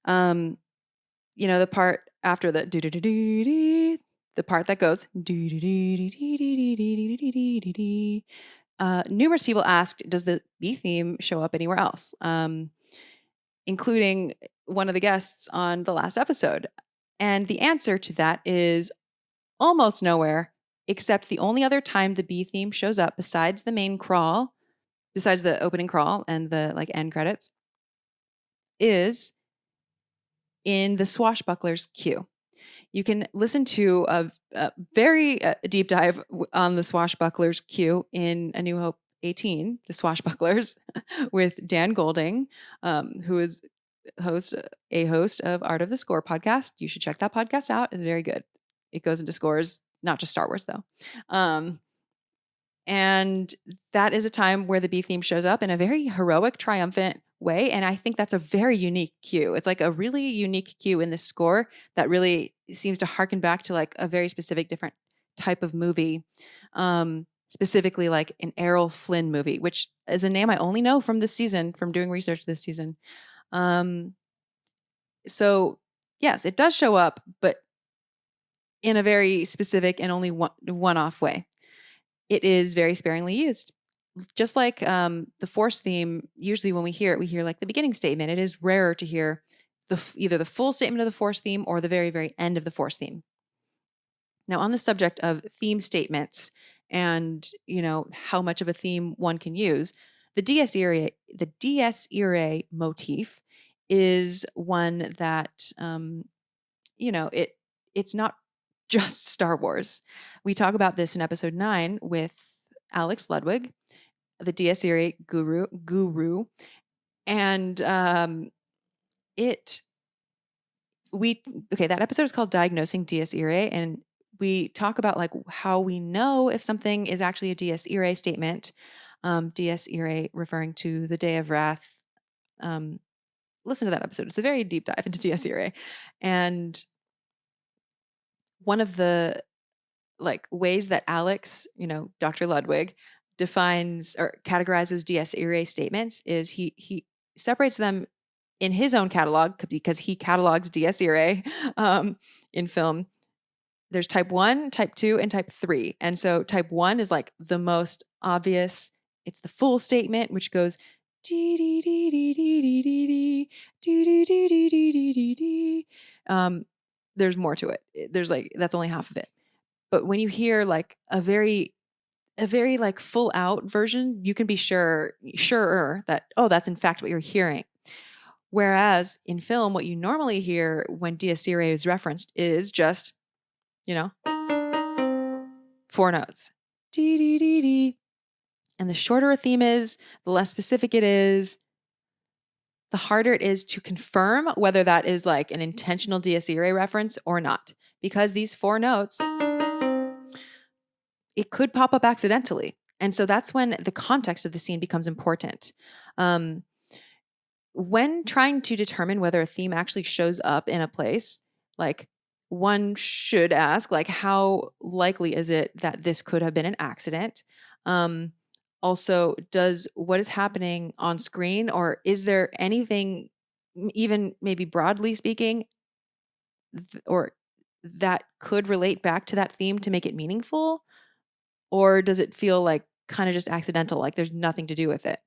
The part after the do-do-do-do-do, the part that goes do-do-do-do-do-do-do-do-do-do-do. Numerous people asked, does the B theme show up anywhere else? Including one of the guests on the last episode. And the answer to that is almost nowhere, except the only other time the B theme shows up besides the main crawl, besides the opening crawl and the end credits, is in the Swashbucklers cue. You can listen to a very deep dive on the Swashbucklers cue in A New Hope 18, the Swashbucklers, with Dan Golding, who is a host of Art of the Score podcast. You should check that podcast out. It's very good. It goes into scores, not just Star Wars though. And that is a time where the B theme shows up in a very heroic, triumphant way. And I think that's a very unique cue. It's a really unique cue in this score that really seems to harken back to a very specific, different type of movie. Specifically an Errol Flynn movie, which is a name I only know from this season, from doing research this season. So yes, it does show up, but in a very specific and only one-off way. It is very sparingly used. Just like the Force theme, usually when we hear it, we hear the beginning statement. It is rarer to hear either the full statement of the Force theme or the very, very end of the Force theme. Now, on the subject of theme statements and how much of a theme one can use, the Dies Irae motif is one that it's not just Star Wars. We talk about this in episode 9 with Alex Ludwig, the Dies Irae guru, and that episode is called Diagnosing Dies Irae, and we talk about how we know if something is actually a Dies Irae statement. Dies Irae referring to the Day of Wrath. Listen to that episode. It's a very deep dive into Dies Irae, and one of the ways that Alex, Dr. Ludwig, defines or categorizes Dies Irae statements is he separates them in his own catalog, because he catalogs Dies Irae in film. There's type 1, type 2, and type 3. And so type 1 is the most obvious. It's the full statement, which goes there's more to it. There's that's only half of it. But when you hear a very full out version, you can be surer that, oh, that's in fact what you're hearing. Whereas in film, what you normally hear when Dies Irae is referenced is just, 4 notes. Dee, dee, dee, dee. And the shorter a theme is, the less specific it is, the harder it is to confirm whether that is an intentional Dies Irae reference or not. Because these 4 notes, it could pop up accidentally. And so that's when the context of the scene becomes important. When trying to determine whether a theme actually shows up in a place, one should ask, like, how likely is it that this could have been an accident? Also, does what is happening on screen, or is there anything, even maybe broadly speaking, or that could relate back to that theme to make it meaningful? Or does it feel like kind of just accidental, like there's nothing to do with it?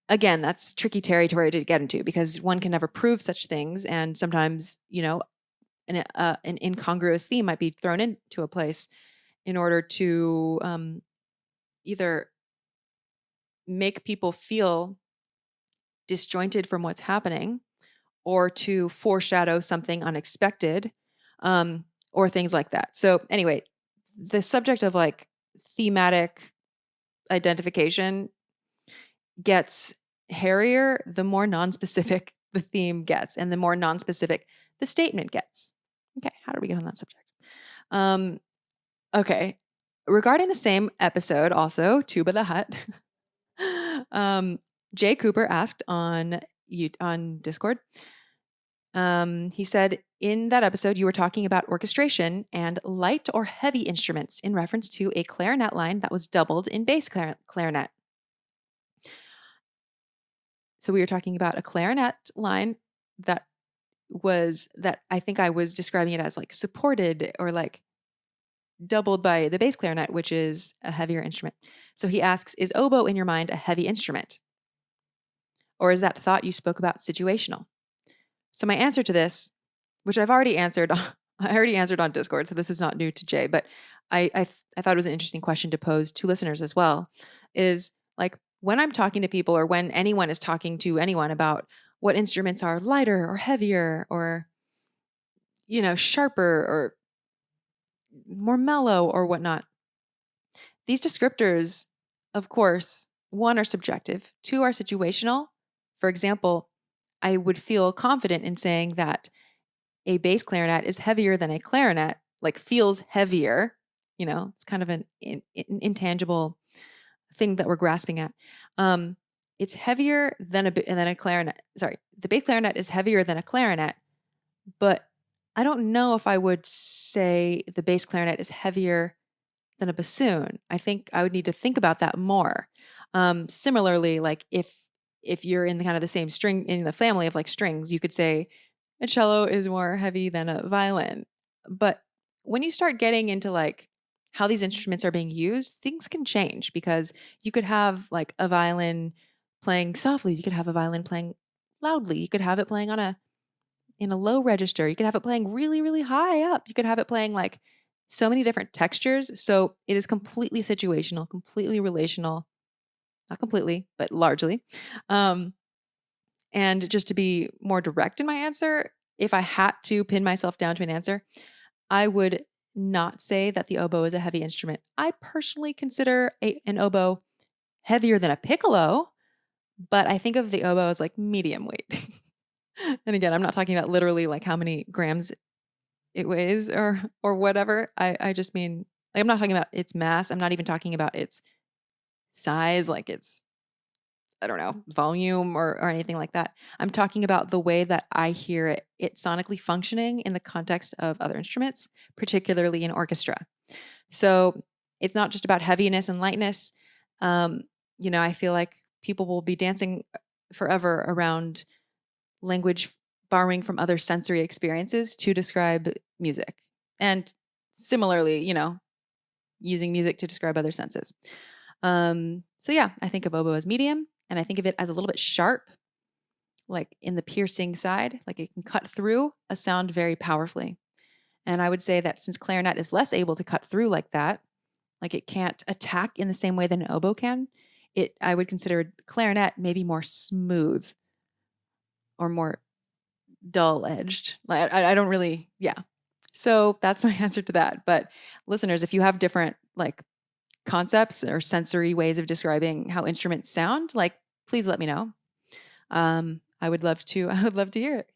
Again, that's tricky territory to get into because one can never prove such things. And sometimes, an incongruous theme might be thrown into a place in order to either make people feel disjointed from what's happening or to foreshadow something unexpected, or things like that. So anyway, the subject of like thematic identification gets hairier the more nonspecific the theme gets and the more nonspecific the statement gets. Okay, how did we get on that subject? Okay, regarding the same episode, also Tuba the Hut, Jay Cooper asked on Discord. He said, in that episode, you were talking about orchestration and light or heavy instruments in reference to a clarinet line that was doubled in bass clarinet. So we were talking about a clarinet line that I think I was describing it as like supported or like doubled by the bass clarinet, which is a heavier instrument. So he asks, is oboe in your mind a heavy instrument? Or is that thought you spoke about situational? So my answer to this, which I've already answered, I already answered on Discord, so this is not new to Jay, but I thought it was an interesting question to pose to listeners as well, is like when I'm talking to people or when anyone is talking to anyone about what instruments are lighter or heavier or, sharper or more mellow or whatnot, these descriptors, of course, one, are subjective, two, are situational. For example, I would feel confident in saying that a bass clarinet is heavier than a clarinet, like feels heavier. It's kind of an intangible thing that we're grasping at. It's heavier than a clarinet. Sorry, the bass clarinet is heavier than a clarinet, but I don't know if I would say the bass clarinet is heavier than a bassoon. I think I would need to think about that more. Similarly, like if you're in the kind of the same string in the family of like strings, you could say a cello is more heavy than a violin. But when you start getting into like how these instruments are being used, things can change because you could have like a violin playing softly, you could have a violin playing loudly, you could have it playing in a low register, you could have it playing really, really high up, you could have it playing like so many different textures. So it is completely situational, completely relational, not completely, but largely. And just to be more direct in my answer, if I had to pin myself down to an answer, I would not say that the oboe is a heavy instrument. I personally consider an oboe heavier than a piccolo, but I think of the oboe as like medium weight. And again, I'm not talking about literally like how many grams it weighs or whatever. I just mean, like, I'm not talking about its mass. I'm not even talking about its size, like its, I don't know, volume or anything like that. I'm talking about the way that I hear it sonically functioning in the context of other instruments, particularly in orchestra. So it's not just about heaviness and lightness. I feel like people will be dancing forever around language borrowing from other sensory experiences to describe music. And similarly, using music to describe other senses. So yeah, I think of oboe as medium, and I think of it as a little bit sharp, like in the piercing side, like it can cut through a sound very powerfully. And I would say that since clarinet is less able to cut through like that, like it can't attack in the same way that an oboe can, I would consider clarinet maybe more smooth or more dull edged. Like I don't really, yeah. So that's my answer to that. But listeners, if you have different like concepts or sensory ways of describing how instruments sound, like please let me know. I would love to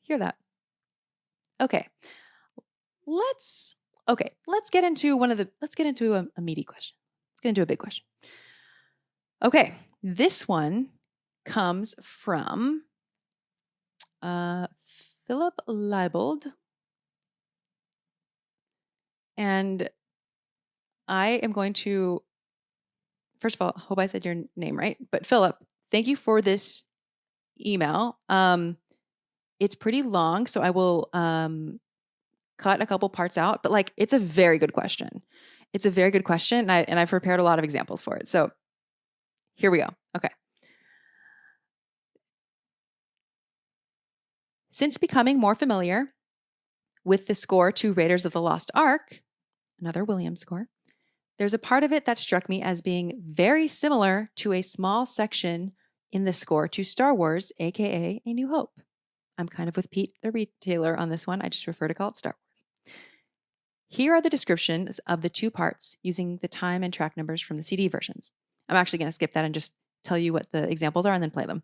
hear that. Okay. Let's get into a meaty question. Let's get into a big question. Okay. This one comes from Phillip Liebold. And I am going to, first of all, hope I said your name right. But Phillip, thank you for this email. It's pretty long, so I will cut a couple parts out. But like, it's a very good question. It's a very good question, and I've prepared a lot of examples for it. So here we go. Okay. Since becoming more familiar with the score to Raiders of the Lost Ark, another Williams score, there's a part of it that struck me as being very similar to a small section in the score to Star Wars, aka A New Hope. I'm kind of with Pete, the retailer, on this one. I just prefer to call it Star Wars. Here are the descriptions of the two parts using the time and track numbers from the CD versions. I'm actually going to skip that and just tell you what the examples are and then play them.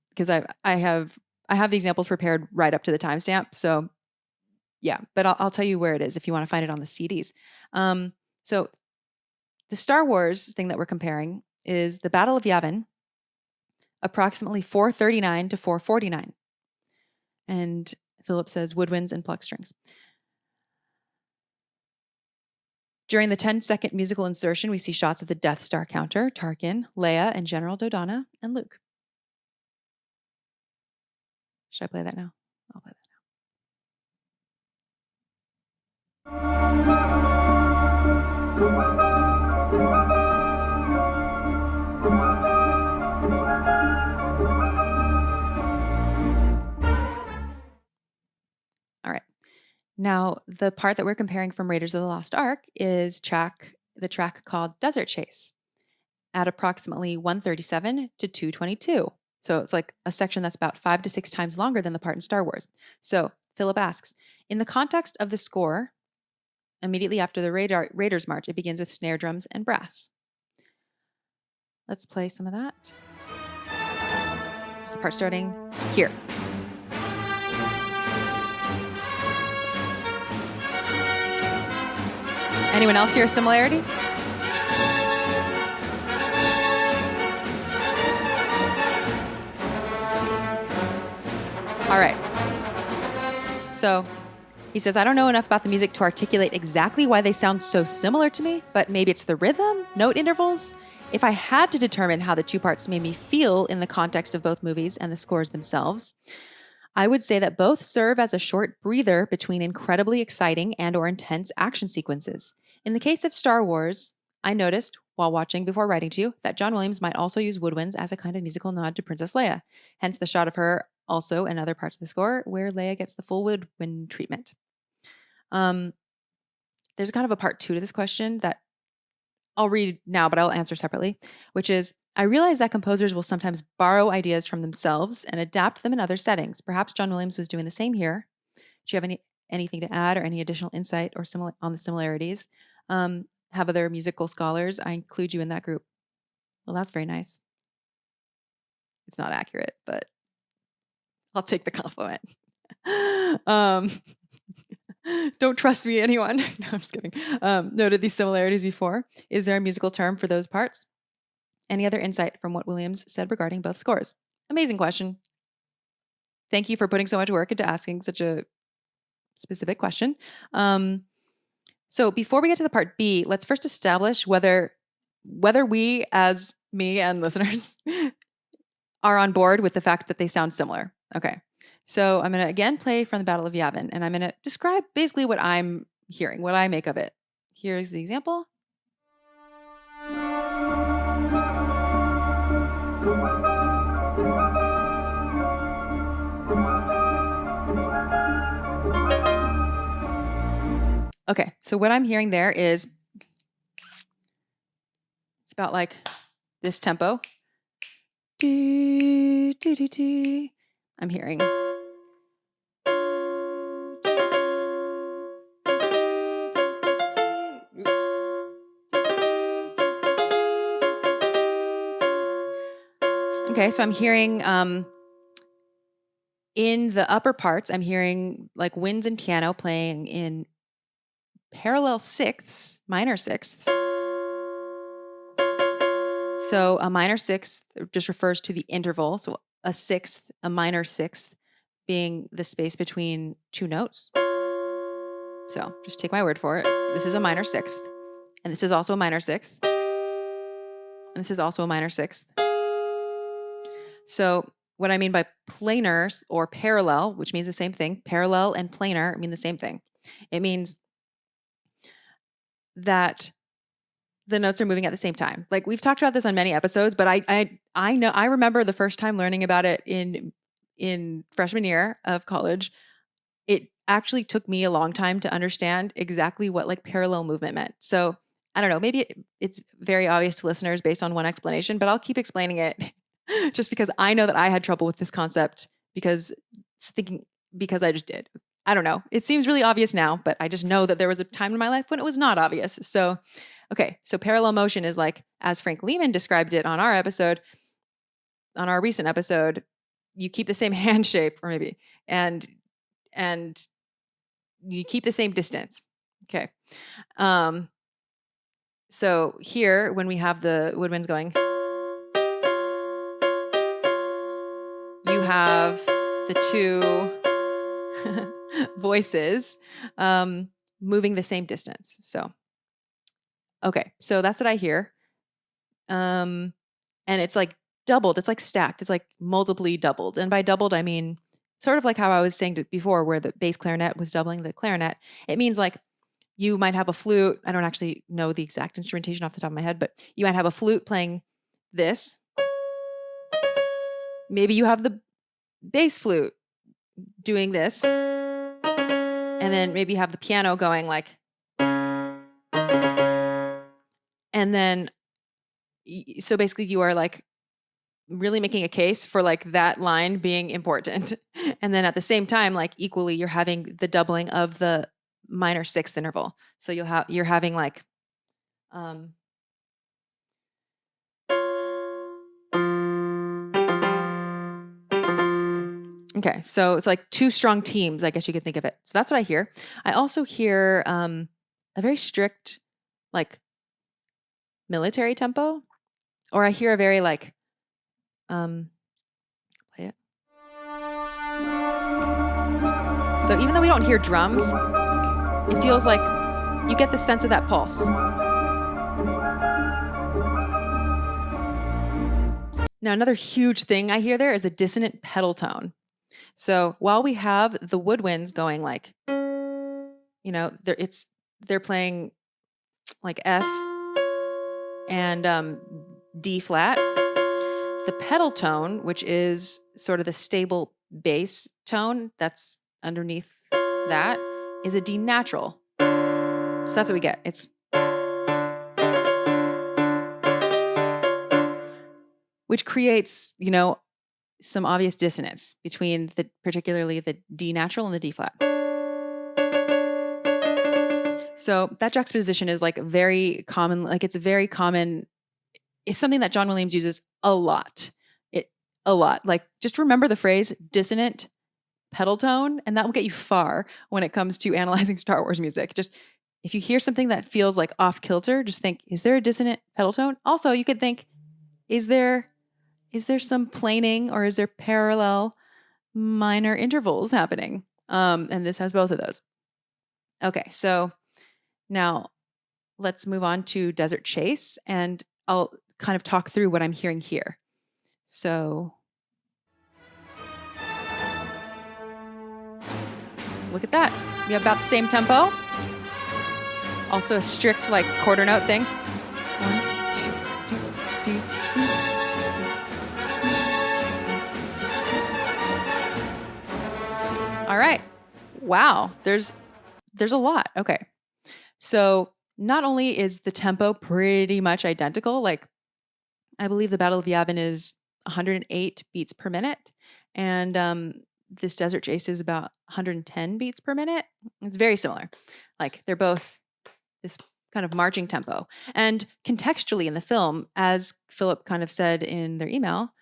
Because I have the examples prepared right up to the timestamp. So yeah, but I'll tell you where it is if you want to find it on the CDs. So the Star Wars thing that we're comparing is the Battle of Yavin, approximately 439 to 449. And Phillip says woodwinds and pluck strings. During the 10-second musical insertion, we see shots of the Death Star counter, Tarkin, Leia, and General Dodonna, and Luke. Should I play that now? I'll play that now. All right. Now, the part that we're comparing from Raiders of the Lost Ark is the track called Desert Chase at approximately 137 to 222. So it's like a section that's about 5 to 6 times longer than the part in Star Wars. So Phillip asks, in the context of the score, immediately after the Raiders march, it begins with snare drums and brass. Let's play some of that. This is the part starting here. Anyone else hear a similarity? All right. So he says, I don't know enough about the music to articulate exactly why they sound so similar to me, but maybe it's the rhythm, note intervals. If I had to determine how the two parts made me feel in the context of both movies and the scores themselves, I would say that both serve as a short breather between incredibly exciting and or intense action sequences. In the case of Star Wars, I noticed, while watching before writing to you, that John Williams might also use woodwinds as a kind of musical nod to Princess Leia, hence the shot of her also in other parts of the score where Leia gets the full woodwind treatment. There's kind of a part 2 to this question that I'll read now, but I'll answer separately, which is, I realize that composers will sometimes borrow ideas from themselves and adapt them in other settings. Perhaps John Williams was doing the same here. Do you have anything to add or any additional insight or on the similarities? Have other musical scholars? I include you in that group. Well, that's very nice. It's not accurate, but I'll take the compliment. Don't trust me, anyone. No, I'm just kidding. Noted these similarities before. Is there a musical term for those parts? Any other insight from what Williams said regarding both scores? Amazing question. Thank you for putting so much work into asking such a specific question. So before we get to the part B, let's first establish whether we, as me and listeners, are on board with the fact that they sound similar. Okay. So I'm going to again play from the Battle of Yavin, and I'm going to describe basically what I'm hearing, what I make of it. Here's the example. Okay, so what I'm hearing there is, it's about like this tempo. I'm hearing. Okay, so I'm hearing in the upper parts, I'm hearing like winds and piano playing in parallel sixths, minor sixths. So a minor sixth just refers to the interval. So a sixth, a minor sixth being the space between two notes. So just take my word for it. This is a minor sixth, and this is also a minor sixth, and this is also a minor sixth. So what I mean by planar or parallel, which means the same thing, parallel and planar mean the same thing. It means that the notes are moving at the same time. Like we've talked about this on many episodes, but I remember the first time learning about it in freshman year of college. It actually took me a long time to understand exactly what like parallel movement meant. So I don't know, maybe it's very obvious to listeners based on one explanation, but I'll keep explaining it just because I know that I had trouble with this concept because I just did. I don't know. It seems really obvious now, but I just know that there was a time in my life when it was not obvious. So, okay. So parallel motion is like, as Frank Lehman described it on our recent episode, you keep the same hand shape or maybe, and you keep the same distance. Okay. So here, when we have the woodwinds going, you have the two voices moving the same distance. So, okay. So that's what I hear. And it's like doubled. It's like stacked. It's like multiply doubled. And by doubled, I mean sort of like how I was saying before, where the bass clarinet was doubling the clarinet. It means like you might have a flute. I don't actually know the exact instrumentation off the top of my head, but you might have a flute playing this. Maybe you have the bass flute doing this. And then maybe you have the piano going like, and then, so basically you are like really making a case for like that line being important. And then at the same time, like equally, you're having the doubling of the minor sixth interval. So you're having like, okay, so it's like two strong teams, I guess you could think of it. So that's what I hear. I also hear a very strict, like military tempo, or I hear a very like, play it. So even though we don't hear drums, it feels like you get the sense of that pulse. Now, another huge thing I hear there is a dissonant pedal tone. So while we have the woodwinds going like, they're playing like F and D flat, the pedal tone, which is sort of the stable bass tone that's underneath that, is a D natural. So that's what we get. It's which creates, some obvious dissonance between particularly the D natural and the D flat. So that juxtaposition is like very common. Like it's very common. It's something that John Williams uses a lot. Like just remember the phrase dissonant pedal tone, and that will get you far when it comes to analyzing Star Wars music. Just if you hear something that feels like off kilter, just think, is there a dissonant pedal tone? Also, you could think, is there some planing or is there parallel minor intervals happening? And this has both of those. Okay, so now let's move on to Desert Chase, and I'll kind of talk through what I'm hearing here. So look at that. We have about the same tempo. Also a strict like quarter note thing. 1, 2, 3. All right. Wow. There's a lot. Okay. So not only is the tempo pretty much identical, like I believe the Battle of Yavin is 108 beats per minute. And this Desert Chase is about 110 beats per minute. It's very similar. Like they're both this kind of marching tempo. And contextually in the film, as Phillip kind of said in their email,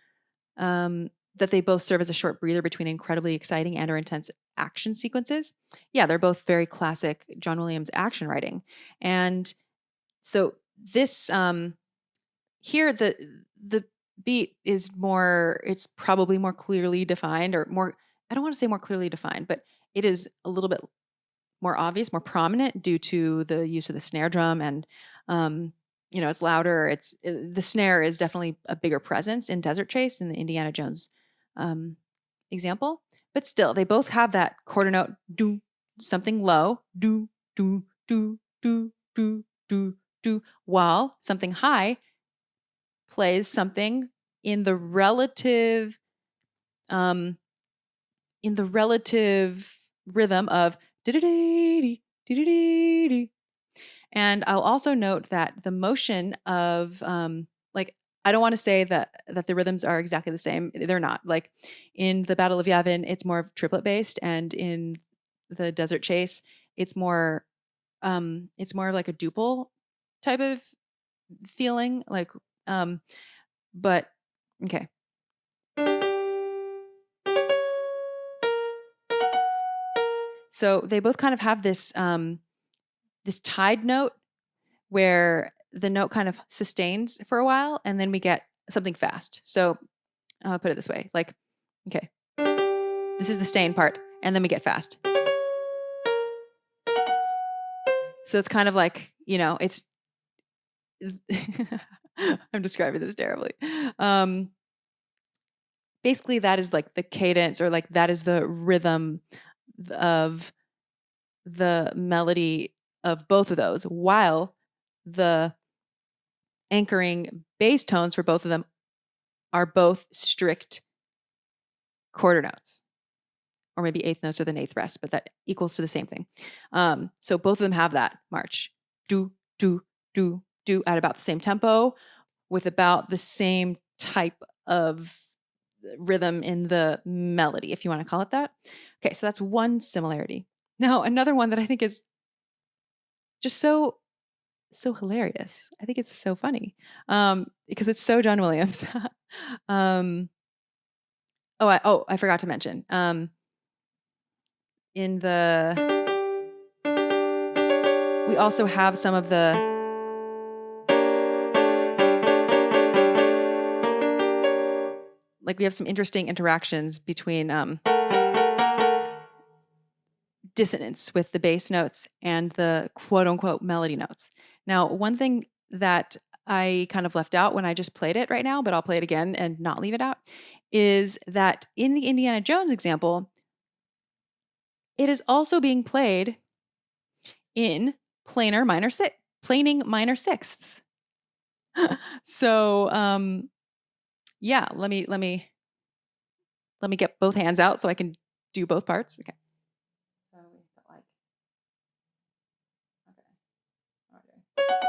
that they both serve as a short breather between incredibly exciting and or intense action sequences. Yeah, they're both very classic John Williams action writing. And so this here the beat is it's probably more clearly defined, or more, I don't want to say more clearly defined, but it is a little bit more obvious, more prominent due to the use of the snare drum, and it's louder. The snare is definitely a bigger presence in Desert Chase in the Indiana Jones example. But still, they both have that quarter note, do, something low, do, do, do, do, do, do, do, while something high plays something in the relative rhythm of dee-dee-dee-dee, dee-dee-dee-dee. And I'll also note that the motion of I don't want to say that the rhythms are exactly the same. They're not. Like in the Battle of Yavin, it's more of triplet based, and in the Desert Chase, it's more of like a duple type of feeling. But okay. So they both kind of have this this tied note where the note kind of sustains for a while, and then we get something fast. So I'll put it this way, like, okay, this is the staying part, and then we get fast. So it's kind of like, it's, I'm describing this terribly. Basically that is like the cadence, or like that is the rhythm of the melody of both of those, while the anchoring bass tones for both of them are both strict quarter notes, or maybe eighth notes with an eighth rest, but that equals to the same thing. So both of them have that march, do, do, do, do, at about the same tempo with about the same type of rhythm in the melody, if you want to call it that. Okay, so that's one similarity. Now, another one that I think is just so hilarious. I think it's so funny because it's so John Williams. I forgot to mention we also have some of the we have some interesting interactions between dissonance with the bass notes and the quote unquote melody notes. Now, one thing that I kind of left out when I just played it right now, but I'll play it again and not leave it out, is that in the Indiana Jones example, it is also being played in planing minor sixths. So, yeah, let me get both hands out so I can do both parts. Okay. So we've got okay.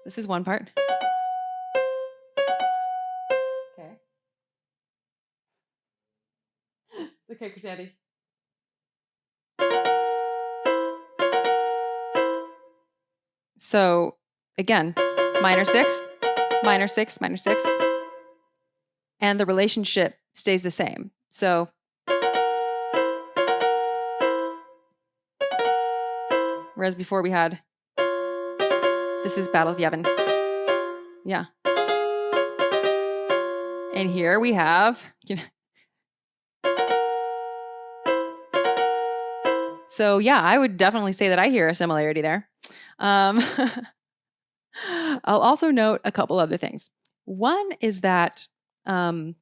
This is one part. Okay. It's okay, Chrisandy. So again, minor sixth, minor sixth, minor sixth, and the relationship stays the same. So whereas before we had, this is Battle of Yavin. Yeah. And here we have, so yeah, I would definitely say that I hear a similarity there. I'll also note a couple other things. One is that first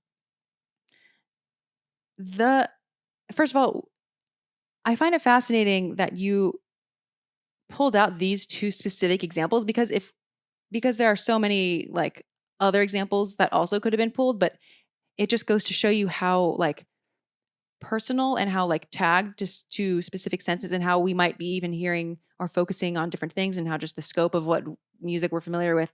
of all, I find it fascinating that you pulled out these two specific examples because there are so many other examples that also could have been pulled, but it just goes to show you how personal and how tagged just to specific senses, and how we might be even hearing or focusing on different things, and how just the scope of what music we're familiar with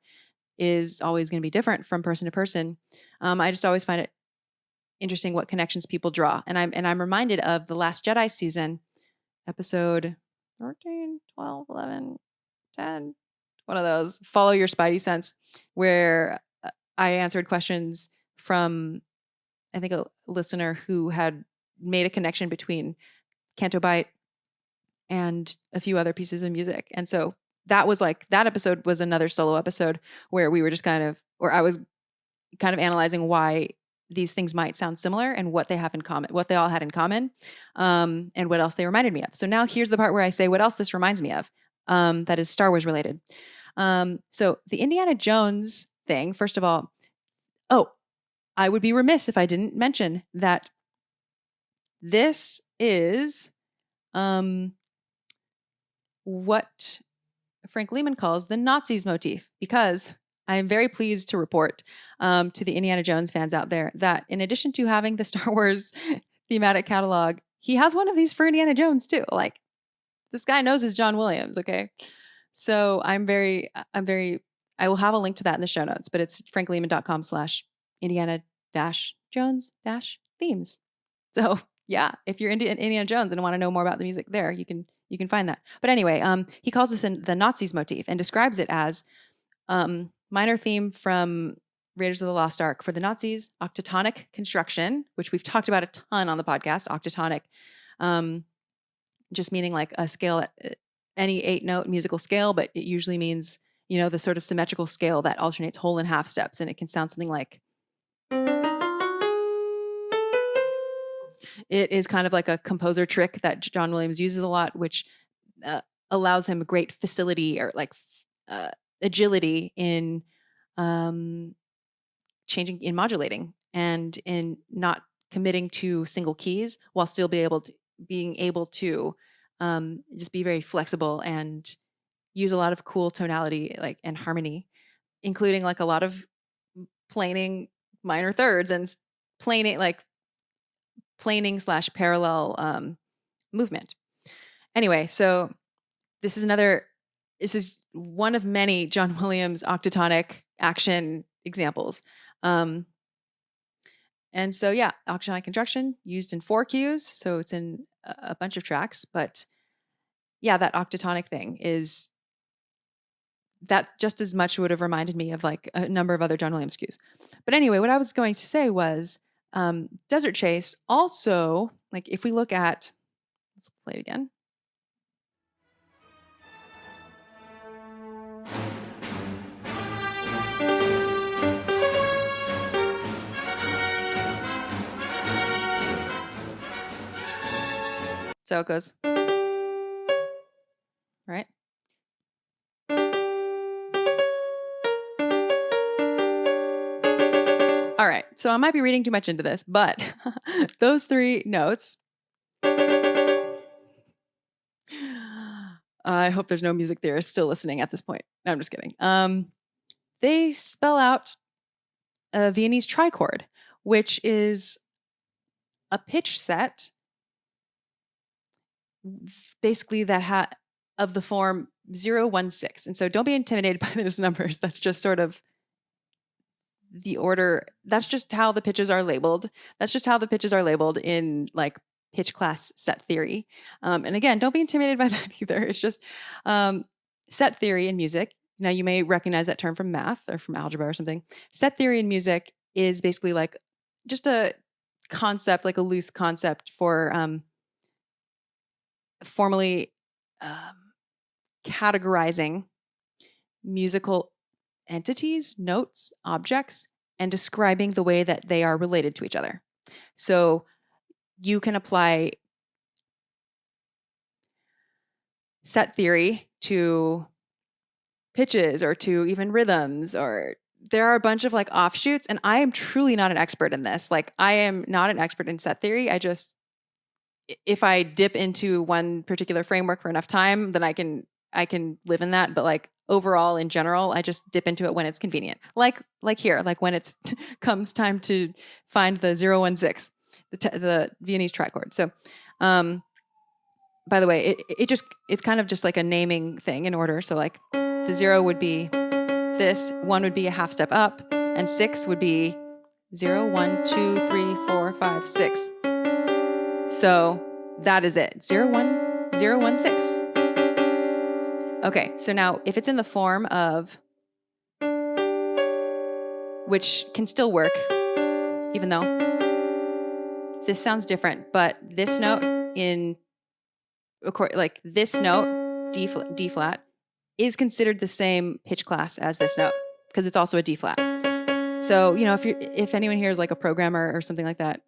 is always going to be different from person to person. I just always find it interesting what connections people draw. And I'm reminded of the Last Jedi season, episode 13, 12, 11, 10, one of those, Follow Your Spidey Sense, where I answered questions from, I think, a listener who had made a connection between Canto Bight and a few other pieces of music. And so that was that episode was another solo episode where we were just I was kind of analyzing why these things might sound similar and what they have in common, what they all had in common, and what else they reminded me of. So now here's the part where I say what else this reminds me of, that is Star Wars related. So the Indiana Jones thing, first of all, I would be remiss if I didn't mention that this is what Frank Lehman calls the Nazis motif, because I am very pleased to report to the Indiana Jones fans out there that in addition to having the Star Wars thematic catalog, he has one of these for Indiana Jones too. Like, this guy knows his John Williams, okay? So I will have a link to that in the show notes, but it's franklehman.com/Indiana-Jones-themes. So yeah, if you're into Indiana Jones and want to know more about the music there, you can find that. But anyway, he calls this the Nazis motif and describes it as minor theme from Raiders of the Lost Ark for the Nazis, octatonic construction, which we've talked about a ton on the podcast. Octatonic, just meaning like a scale at any 8-note musical scale, but it usually means, the sort of symmetrical scale that alternates whole and half steps, and it can sound something like. It is kind of like a composer trick that John Williams uses a lot, which allows him great facility or like agility in changing, in modulating, and in not committing to single keys while still being able to just be very flexible and use a lot of cool tonality, like, and harmony, including like a lot of planing minor thirds and planing/parallel movement. Anyway, so this is one of many John Williams octatonic action examples. And so yeah, octatonic construction used in 4 cues, so it's in a bunch of tracks, but yeah, that octatonic thing is that just as much would have reminded me of like a number of other John Williams cues. But anyway, what I was going to say was Desert Chase also, like if we look at, let's play it again. So it goes, right? All right, so I might be reading too much into this, but those 3 notes, I hope there's no music theorists still listening at this point. No, I'm just kidding. They spell out a Viennese trichord, which is a pitch set basically that of the form 0-1-6. And so don't be intimidated by those numbers. That's just sort of the order. That's just how the pitches are labeled. That's just how the pitches are labeled in like pitch class set theory. And again, don't be intimidated by that either. It's just set theory in music. Now you may recognize that term from math or from algebra or something. Set theory in music is basically like just a concept, like a loose concept for formally categorizing musical entities, notes, objects, and describing the way that they are related to each other. So you can apply set theory to pitches or to even rhythms, or there are a bunch of like offshoots, and I am truly not an expert in this. Like, I am not an expert in set theory. If I dip into one particular framework for enough time, then I can live in that. But like overall, in general, I just dip into it when it's convenient. Like here, like when it's comes time to find the 0-1-6, the Viennese trichord. So, by the way, it's kind of just like a naming thing in order. So like the 0 would be this, 1 would be a half step up, and 6 would be 0, 1, 2, 3, 4, 5, 6. So that is it. 0-1-0-1-6. Okay, so now if it's in the form of, which can still work, even though this sounds different, but this note like this note, D flat, is considered the same pitch class as this note because it's also a D flat. So, if anyone here is like a programmer or something like that,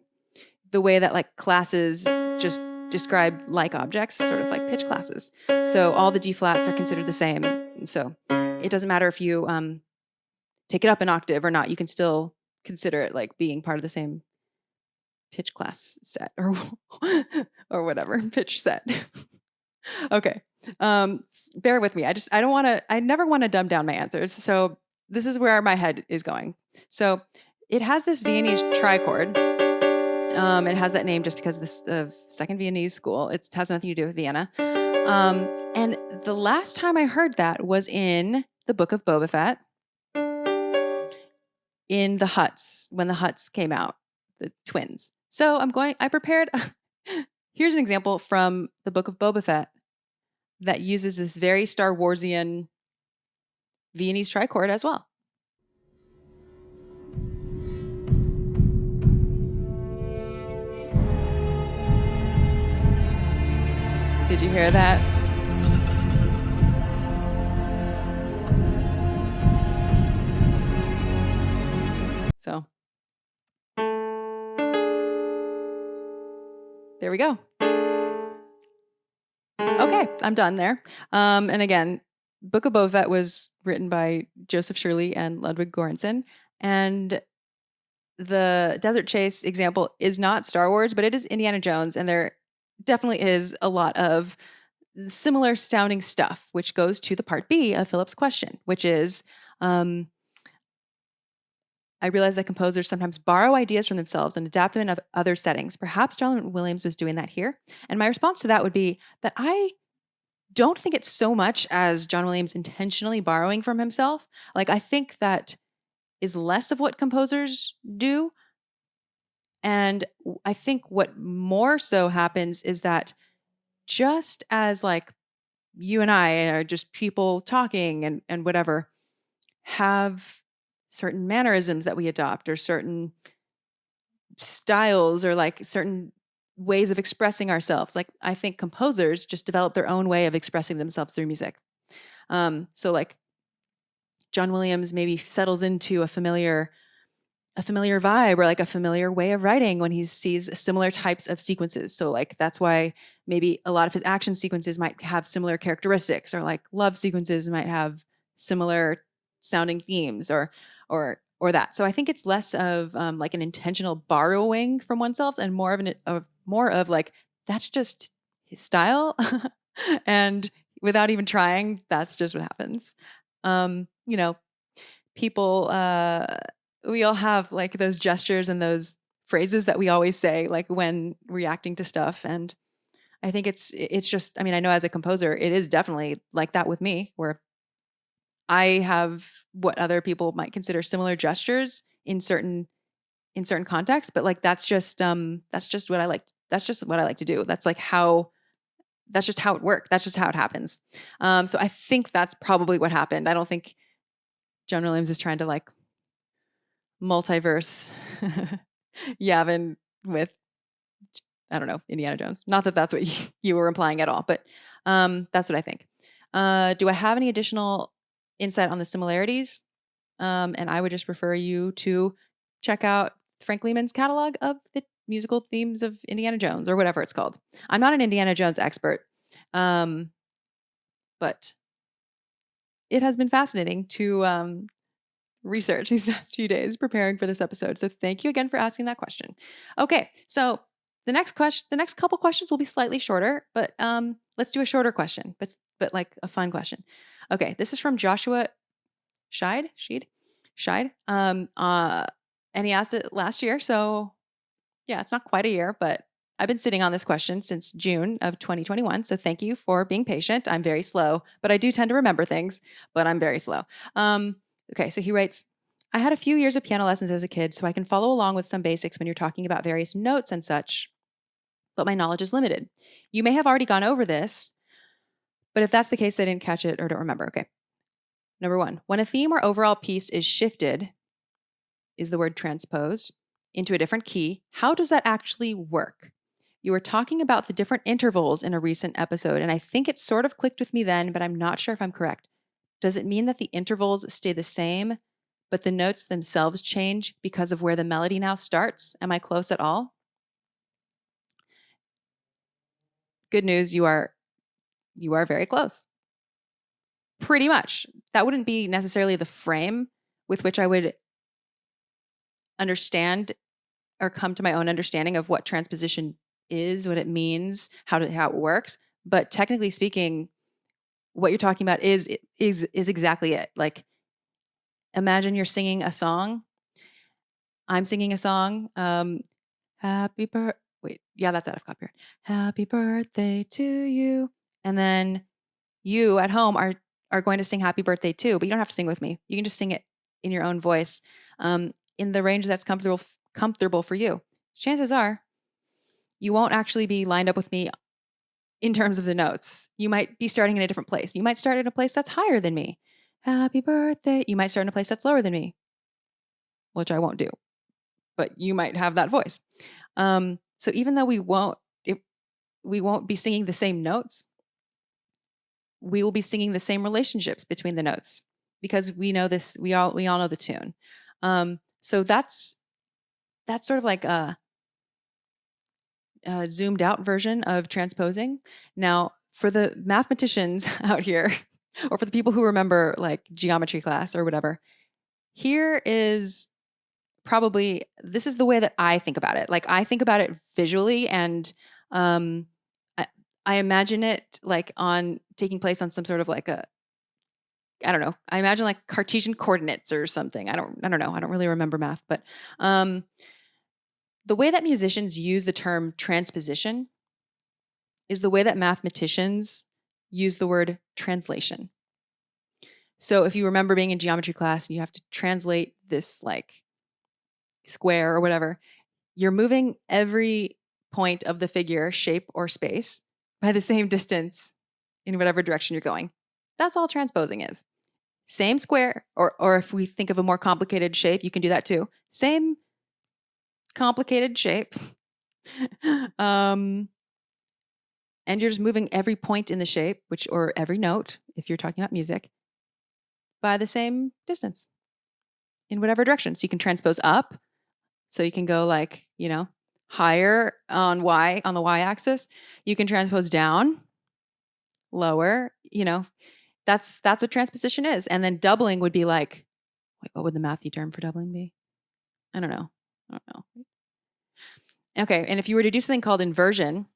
the way that like classes just describe like objects, sort of like pitch classes. So all the D flats are considered the same. So it doesn't matter if you take it up an octave or not, you can still consider it like being part of the same pitch class set or or whatever pitch set. Okay. Bear with me. I never want to dumb down my answers. So this is where my head is going. So it has this Viennese trichord. It has that name just because this Second Viennese School. It has nothing to do with Vienna. And the last time I heard that was in the Book of Boba Fett, in the Hutts, when the Hutts came out, the twins. So I prepared. Here's an example from the Book of Boba Fett that uses this very Star Warsian Viennese trichord as well. Did you hear that? So there we go. Okay, I'm done there. And again, Book of Boba Fett was written by Joseph Shirley and Ludwig Göransson. And the Desert Chase example is not Star Wars, but it is Indiana Jones. And there definitely is a lot of similar sounding stuff, which goes to the part B of Philip's question, which is, I realize that composers sometimes borrow ideas from themselves and adapt them in other settings. Perhaps John Williams was doing that here. And my response to that would be that I don't think it's so much as John Williams intentionally borrowing from himself. Like, I think that is less of what composers do. And I think what more so happens is that just as like you and I are just people talking and whatever, have certain mannerisms that we adopt or certain styles or like certain ways of expressing ourselves. Like, I think composers just develop their own way of expressing themselves through music. So like John Williams maybe settles into a familiar vibe or like a familiar way of writing when he sees similar types of sequences. So like that's why maybe a lot of his action sequences might have similar characteristics, or like love sequences might have similar sounding themes or that. So I think it's less of like an intentional borrowing from oneself and more of like that's just his style, and without even trying, that's just what happens. People. We all have like those gestures and those phrases that we always say, like when reacting to stuff. And I think it's just, I mean, I know as a composer, it is definitely like that with me, where I have what other people might consider similar gestures in certain contexts, but like that's just what I like. That's just what I like to do. That's just how it works. That's just how it happens. So I think that's probably what happened. I don't think John Williams is trying to like multiverse Yavin with, I don't know, Indiana Jones. Not that that's what you were implying at all, but that's what I think. Do I have any additional insight on the similarities? And I would just refer you to check out Frank Lehman's catalog of the musical themes of Indiana Jones, or whatever it's called. I'm not an Indiana Jones expert, but it has been fascinating to research these past few days preparing for this episode. So thank you again for asking that question. Okay, so the next couple questions will be slightly shorter, but let's do a shorter question, but like a fun question. Okay, this is from Joshua Scheide. And he asked it last year, so yeah, it's not quite a year, but I've been sitting on this question since June of 2021. So thank you for being patient. I'm very slow, but I do tend to remember things, but I'm very slow. Okay, so he writes, I had a few years of piano lessons as a kid, so I can follow along with some basics when you're talking about various notes and such, but my knowledge is limited. You may have already gone over this, but if that's the case, I didn't catch it or don't remember. Okay. Number 1, when a theme or overall piece is shifted, is the word transposed, into a different key, how does that actually work? You were talking about the different intervals in a recent episode, and I think it sort of clicked with me then, but I'm not sure if I'm correct. Does it mean that the intervals stay the same, but the notes themselves change because of where the melody now starts. Am I close at all? Good news, you are very close. Pretty much. That wouldn't be necessarily the frame with which I would understand or come to my own understanding of what transposition is, what it means, how it works. But technically speaking, what you're talking about is exactly it. Like, imagine you're singing a song. I'm singing a song. Happy birthday. Wait, yeah, that's out of copyright. Happy birthday to you. And then you at home are going to sing happy birthday too, but you don't have to sing with me. You can just sing it in your own voice, in the range that's comfortable for you. Chances are you won't actually be lined up with me in terms of the notes. You might be starting in a different place. You might start in a place that's higher than me. Happy birthday. You might start in a place that's lower than me, which I won't do, but you might have that voice. So even though we won't be singing the same notes, we will be singing the same relationships between the notes because we know this. We all know the tune. So that's sort of like a zoomed out version of transposing. Now, for the mathematicians out here, or for the people who remember like geometry class or whatever, here is probably, this is the way that I think about it. Like, I think about it visually, and I imagine it like on taking place on some sort of like I don't know. I imagine like Cartesian coordinates or something. I don't know. I don't really remember math, but the way that musicians use the term transposition is the way that mathematicians use the word translation. So if you remember being in geometry class and you have to translate this like square or whatever, you're moving every point of the figure, shape, or space by the same distance in whatever direction you're going. That's all transposing is. Same square, or if we think of a more complicated shape, you can do that too. Same complicated shape. And you're just moving every point in the shape, or every note, if you're talking about music, by the same distance in whatever direction. So you can transpose up. So you can go like, higher on the y-axis. You can transpose down, lower, that's what transposition is. And then doubling would be like, wait, what would the mathy term for doubling be? I don't know. Okay. And if you were to do something called inversion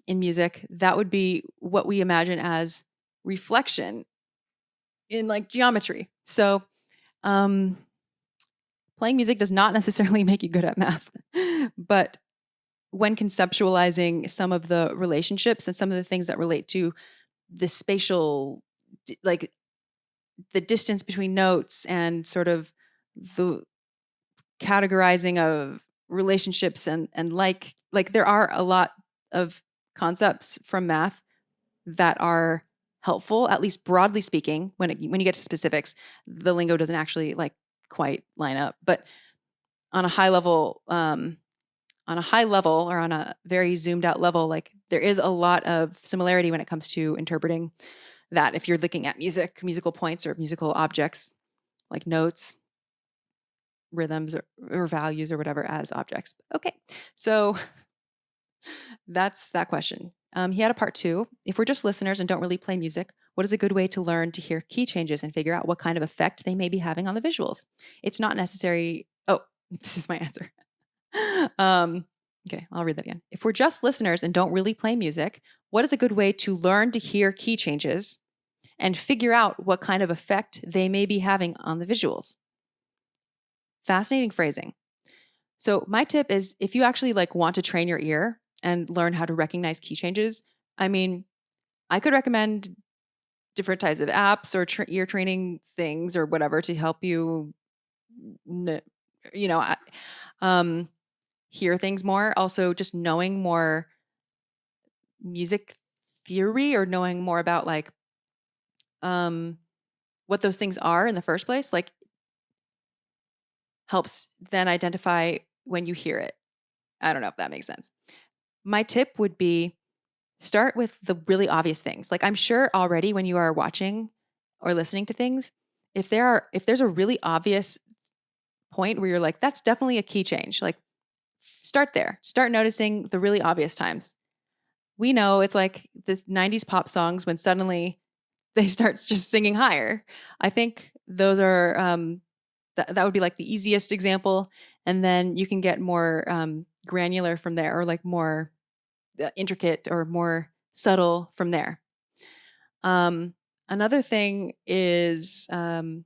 in music, that would be what we imagine as reflection in like geometry. So, playing music does not necessarily make you good at math, but when conceptualizing some of the relationships and some of the things that relate to the spatial, like the distance between notes and sort of the categorizing of relationships and like there are a lot of concepts from math that are helpful, at least broadly speaking. When you get to specifics, the lingo doesn't actually like quite line up, but on a high level, or on a very zoomed out level, like there is a lot of similarity when it comes to interpreting that. If you're looking at musical points or musical objects like notes, rhythms, or values or whatever as objects. Okay, so that's that question. He had a part 2. If we're just listeners and don't really play music, what is a good way to learn to hear key changes and figure out what kind of effect they may be having on the visuals? It's not necessary. Oh, this is my answer. Okay, I'll read that again. If we're just listeners and don't really play music, what is a good way to learn to hear key changes and figure out what kind of effect they may be having on the visuals? Fascinating phrasing. So my tip is, if you actually like want to train your ear and learn how to recognize key changes, I mean, I could recommend different types of apps or ear training things or whatever to help you, hear things more. Also, just knowing more music theory or knowing more about like what those things are in the first place, like helps then identify when you hear it. I don't know if that makes sense. My tip would be start with the really obvious things. Like, I'm sure already when you are watching or listening to things, if there's a really obvious point where you're like, that's definitely a key change, like start there. Start noticing the really obvious times. We know it's like this 90s pop songs when suddenly they start just singing higher. I think those are that would be like the easiest example, and then you can get more granular from there, or like more intricate or more subtle from there. Another thing is, what am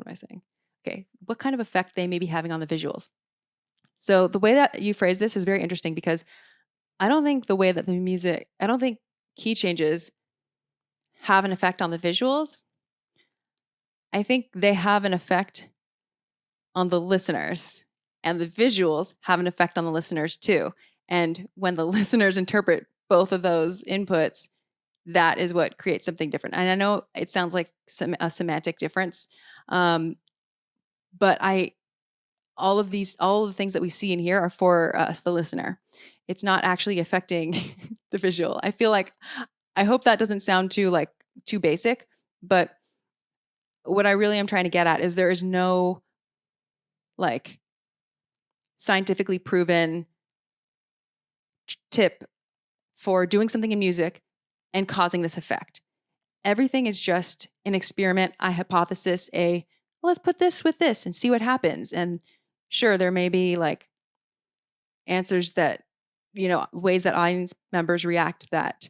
I saying? Okay, what kind of effect they may be having on the visuals. So the way that you phrase this is very interesting, because I don't think key changes have an effect on the visuals. I think they have an effect on the listeners, and the visuals have an effect on the listeners too. And when the listeners interpret both of those inputs, that is what creates something different. And I know it sounds like a semantic difference, but all of the things that we see in here are for us, the listener. It's not actually affecting the visual. I hope that doesn't sound too basic, but what I really am trying to get at is there is no like scientifically proven tip for doing something in music and causing this effect. Everything is just an experiment, a hypothesis, let's put this with this and see what happens. And sure, there may be like answers that, ways that audience members react that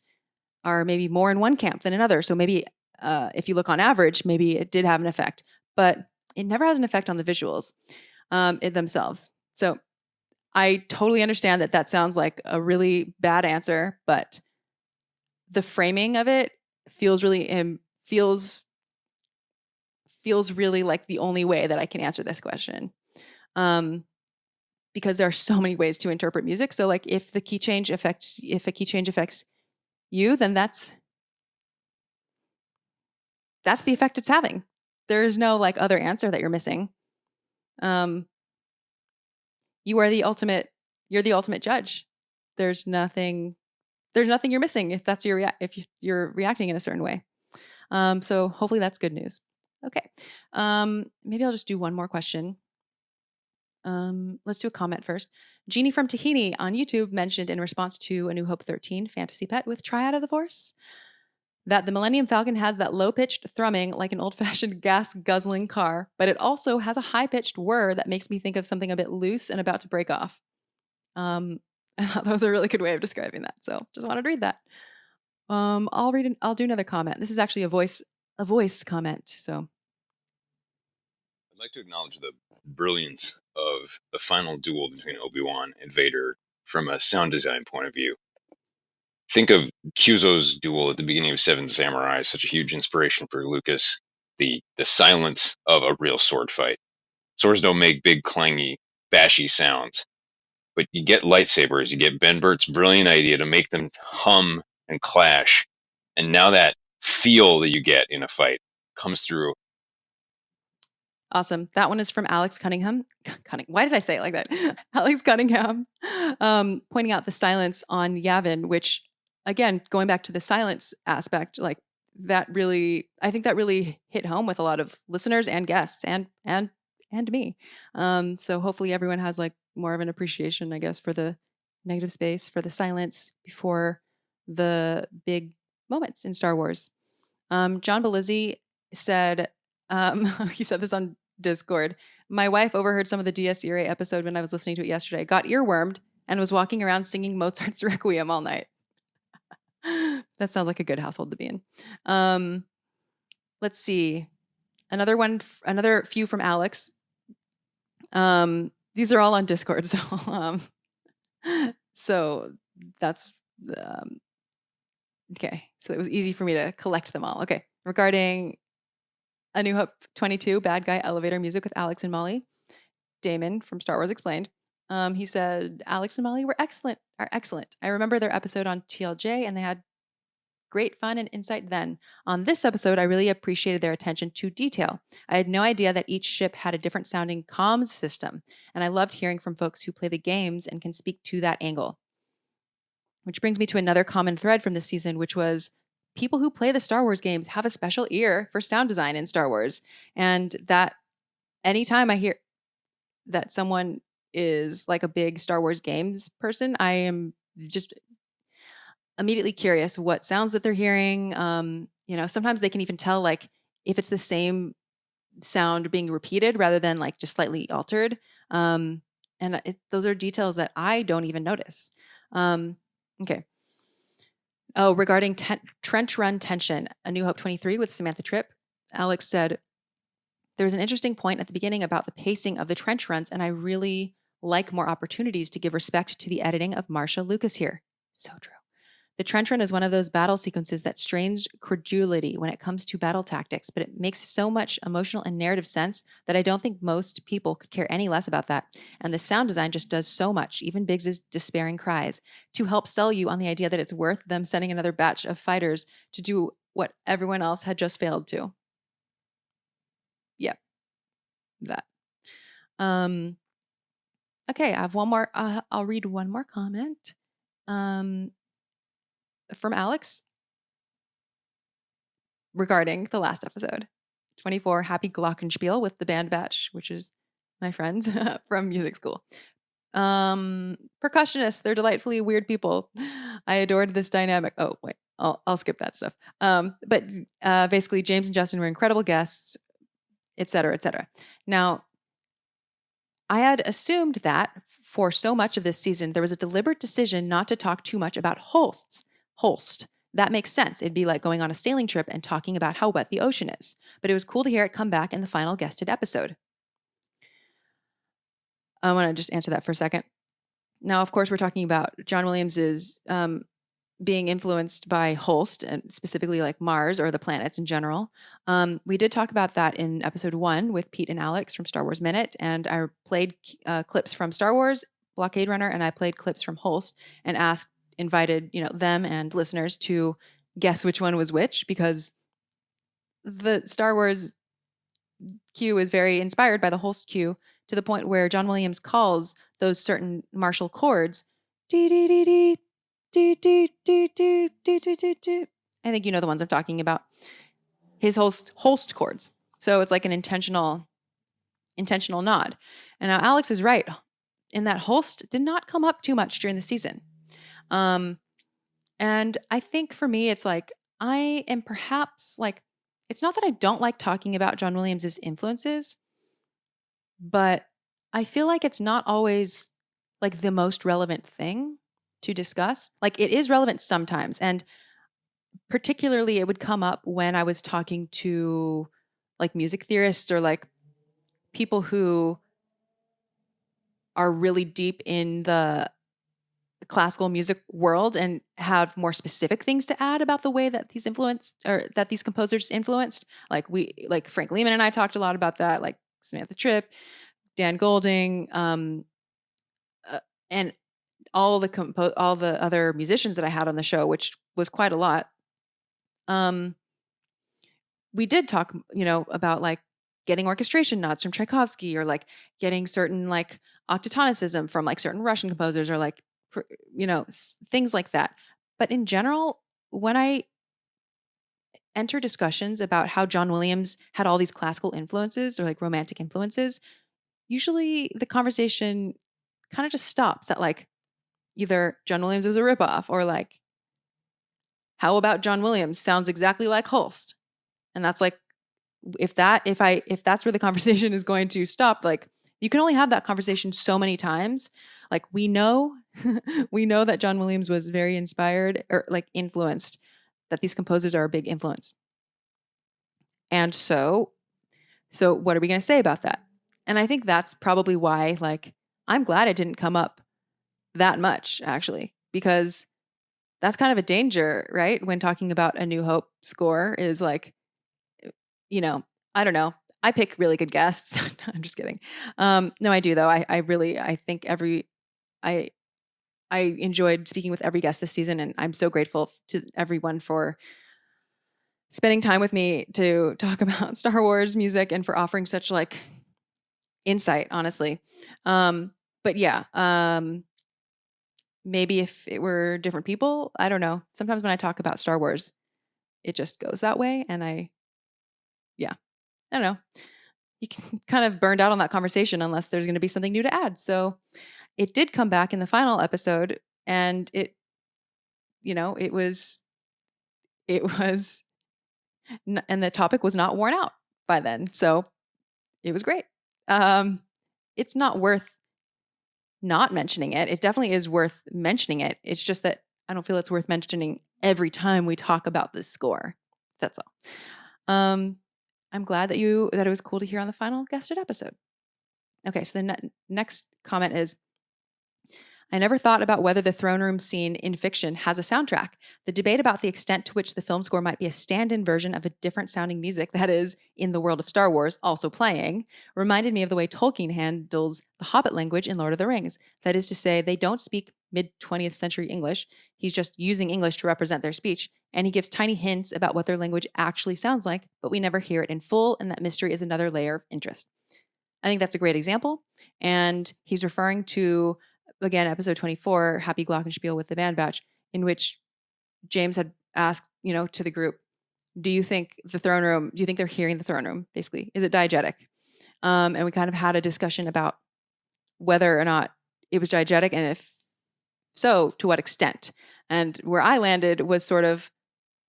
are maybe more in one camp than another. So maybe if you look on average, maybe it did have an effect, but it never has an effect on the visuals themselves. So I totally understand that sounds like a really bad answer, but the framing of it feels really like the only way that I can answer this question. Because there are so many ways to interpret music. So like if a key change affects you, then that's the effect it's having. There's no like other answer that you're missing. You're the ultimate judge. There's nothing you're missing if that's if you're reacting in a certain way. So hopefully that's good news. Okay. Maybe I'll just do one more question. Let's do a comment first. Jeannie from Tahini on YouTube mentioned in response to A New Hope 13 Fantasy Pet with Triad of the Force that the Millennium Falcon has that low-pitched thrumming like an old-fashioned gas-guzzling car, but it also has a high-pitched whir that makes me think of something a bit loose and about to break off. I thought that was a really good way of describing that, so just wanted to read that. I'll do another comment. This is actually a voice comment, so. I'd like to acknowledge the brilliance of the final duel between Obi-Wan and Vader from a sound design point of view. Think of Kyuzo's duel at the beginning of Seven Samurai, such a huge inspiration for Lucas. The silence of a real sword fight. Swords don't make big, clangy, bashy sounds, but you get lightsabers. You get Ben Burtt's brilliant idea to make them hum and clash, and now that feel that you get in a fight comes through. Awesome. That one is from Alex Cunningham. Why did I say it like that? Alex Cunningham, pointing out the silence on Yavin, which, again, going back to the silence aspect, like I think that really hit home with a lot of listeners and guests and me. So hopefully everyone has like more of an appreciation, I guess, for the negative space, for the silence before the big moments in Star Wars. John Belizzi said, he said this on Discord. My wife overheard some of the Dies Irae episode when I was listening to it yesterday, got earwormed, and was walking around singing Mozart's Requiem all night. That sounds like a good household to be in. Let's see. Another few from Alex. These are all on Discord, so that's okay. So it was easy for me to collect them all. Okay. Regarding A New Hope 22, Bad Guy Elevator Music with Alex and Molly. Damon from Star Wars Explained. He said, Alex and Molly are excellent. I remember their episode on TLJ, and they had great fun and insight then. On this episode, I really appreciated their attention to detail. I had no idea that each ship had a different sounding comms system, and I loved hearing from folks who play the games and can speak to that angle. Which brings me to another common thread from this season, which was people who play the Star Wars games have a special ear for sound design in Star Wars. And that anytime I hear that someone is like a big Star Wars games person, I am just immediately curious what sounds that they're hearing. Sometimes they can even tell like if it's the same sound being repeated rather than like just slightly altered. Those are details that I don't even notice. Okay. Oh, regarding trench run tension, A New Hope 23 with Samantha Tripp, Alex said, there was an interesting point at the beginning about the pacing of the trench runs, and I really like more opportunities to give respect to the editing of Marsha Lucas here. So true. The trench run is one of those battle sequences that strains credulity when it comes to battle tactics, but it makes so much emotional and narrative sense that I don't think most people could care any less about that. And the sound design just does so much, even Biggs's despairing cries, to help sell you on the idea that it's worth them sending another batch of fighters to do what everyone else had just failed to. Yep, that. Okay, I have one more. I'll read one more comment. From Alex regarding the last episode. 24, Happy Glockenspiel with the band batch, which is my friends from music school. Percussionists, they're delightfully weird people. I adored this dynamic. Oh, wait, I'll skip that stuff. But basically, James and Justin were incredible guests, etc., etc. Now, I had assumed that for so much of this season, there was a deliberate decision not to talk too much about Holst. That makes sense. It'd be like going on a sailing trip and talking about how wet the ocean is. But it was cool to hear it come back in the final guested episode. I want to just answer that for a second. Now, of course, we're talking about John Williams's being influenced by Holst, and specifically like Mars or the planets in general. We did talk about that in episode 1 with Pete and Alex from Star Wars Minute, and I played clips from Star Wars, Blockade Runner, and I played clips from Holst and invited them and listeners to guess which one was which, because the Star Wars cue is very inspired by the Holst cue to the point where John Williams calls those certain martial chords dee dee dee dee dee dee dee dee dee dee dee dee. I think you know the ones I'm talking about. His Holst chords. So it's like an intentional nod. And now Alex is right in that Holst did not come up too much during the season. And I think for me, it's like, I am perhaps like, it's not that I don't like talking about John Williams's influences, but I feel like it's not always like the most relevant thing to discuss. Like it is relevant sometimes. And particularly it would come up when I was talking to like music theorists or like people who are really deep in the classical music world and have more specific things to add about the way that these composers influenced. Like Frank Lehman and I talked a lot about that, like Samantha Tripp, Dan Golding, and all the other musicians that I had on the show, which was quite a lot. We did talk, about like getting orchestration nods from Tchaikovsky, or like getting certain like octatonicism from like certain Russian composers, or like things like that. But in general, when I enter discussions about how John Williams had all these classical influences or like romantic influences, usually the conversation kind of just stops at like either John Williams is a ripoff, or like, how about John Williams sounds exactly like Holst? And that's like, if that's where the conversation is going to stop, like you can only have that conversation so many times. Like we know that John Williams was very inspired or like influenced, that these composers are a big influence. And so what are we going to say about that? And I think that's probably why, like, I'm glad it didn't come up that much, actually, because that's kind of a danger, right? When talking about A New Hope score is like, I don't know. I pick really good guests. I'm just kidding. No, I do though. I think I enjoyed speaking with every guest this season, and I'm so grateful to everyone for spending time with me to talk about Star Wars music and for offering such like insight, honestly. But yeah, maybe if it were different people, I don't know. Sometimes when I talk about Star Wars, it just goes that way. And I don't know. You can kind of burned out on that conversation unless there's going to be something new to add. So it did come back in the final episode, and it was, and the topic was not worn out by then. So it was great. It's not worth not mentioning it. It definitely is worth mentioning it. It's just that I don't feel it's worth mentioning every time we talk about this score. That's all. I'm glad that it was cool to hear on the final guested episode. Okay, so the next comment is, I never thought about whether the throne room scene in fiction has a soundtrack. The debate about the extent to which the film score might be a stand-in version of a different sounding music that is, in the world of Star Wars, also playing, reminded me of the way Tolkien handles the Hobbit language in Lord of the Rings. That is to say, they don't speak mid-20th century English. He's just using English to represent their speech, and he gives tiny hints about what their language actually sounds like, but we never hear it in full, and that mystery is another layer of interest. I think that's a great example, and he's referring to, again, episode 24, Happy Glockenspiel with the band batch, in which James had asked, to the group, do you think they're hearing the throne room, basically? Is it diegetic? And we kind of had a discussion about whether or not it was diegetic, and if so, to what extent. And where I landed was sort of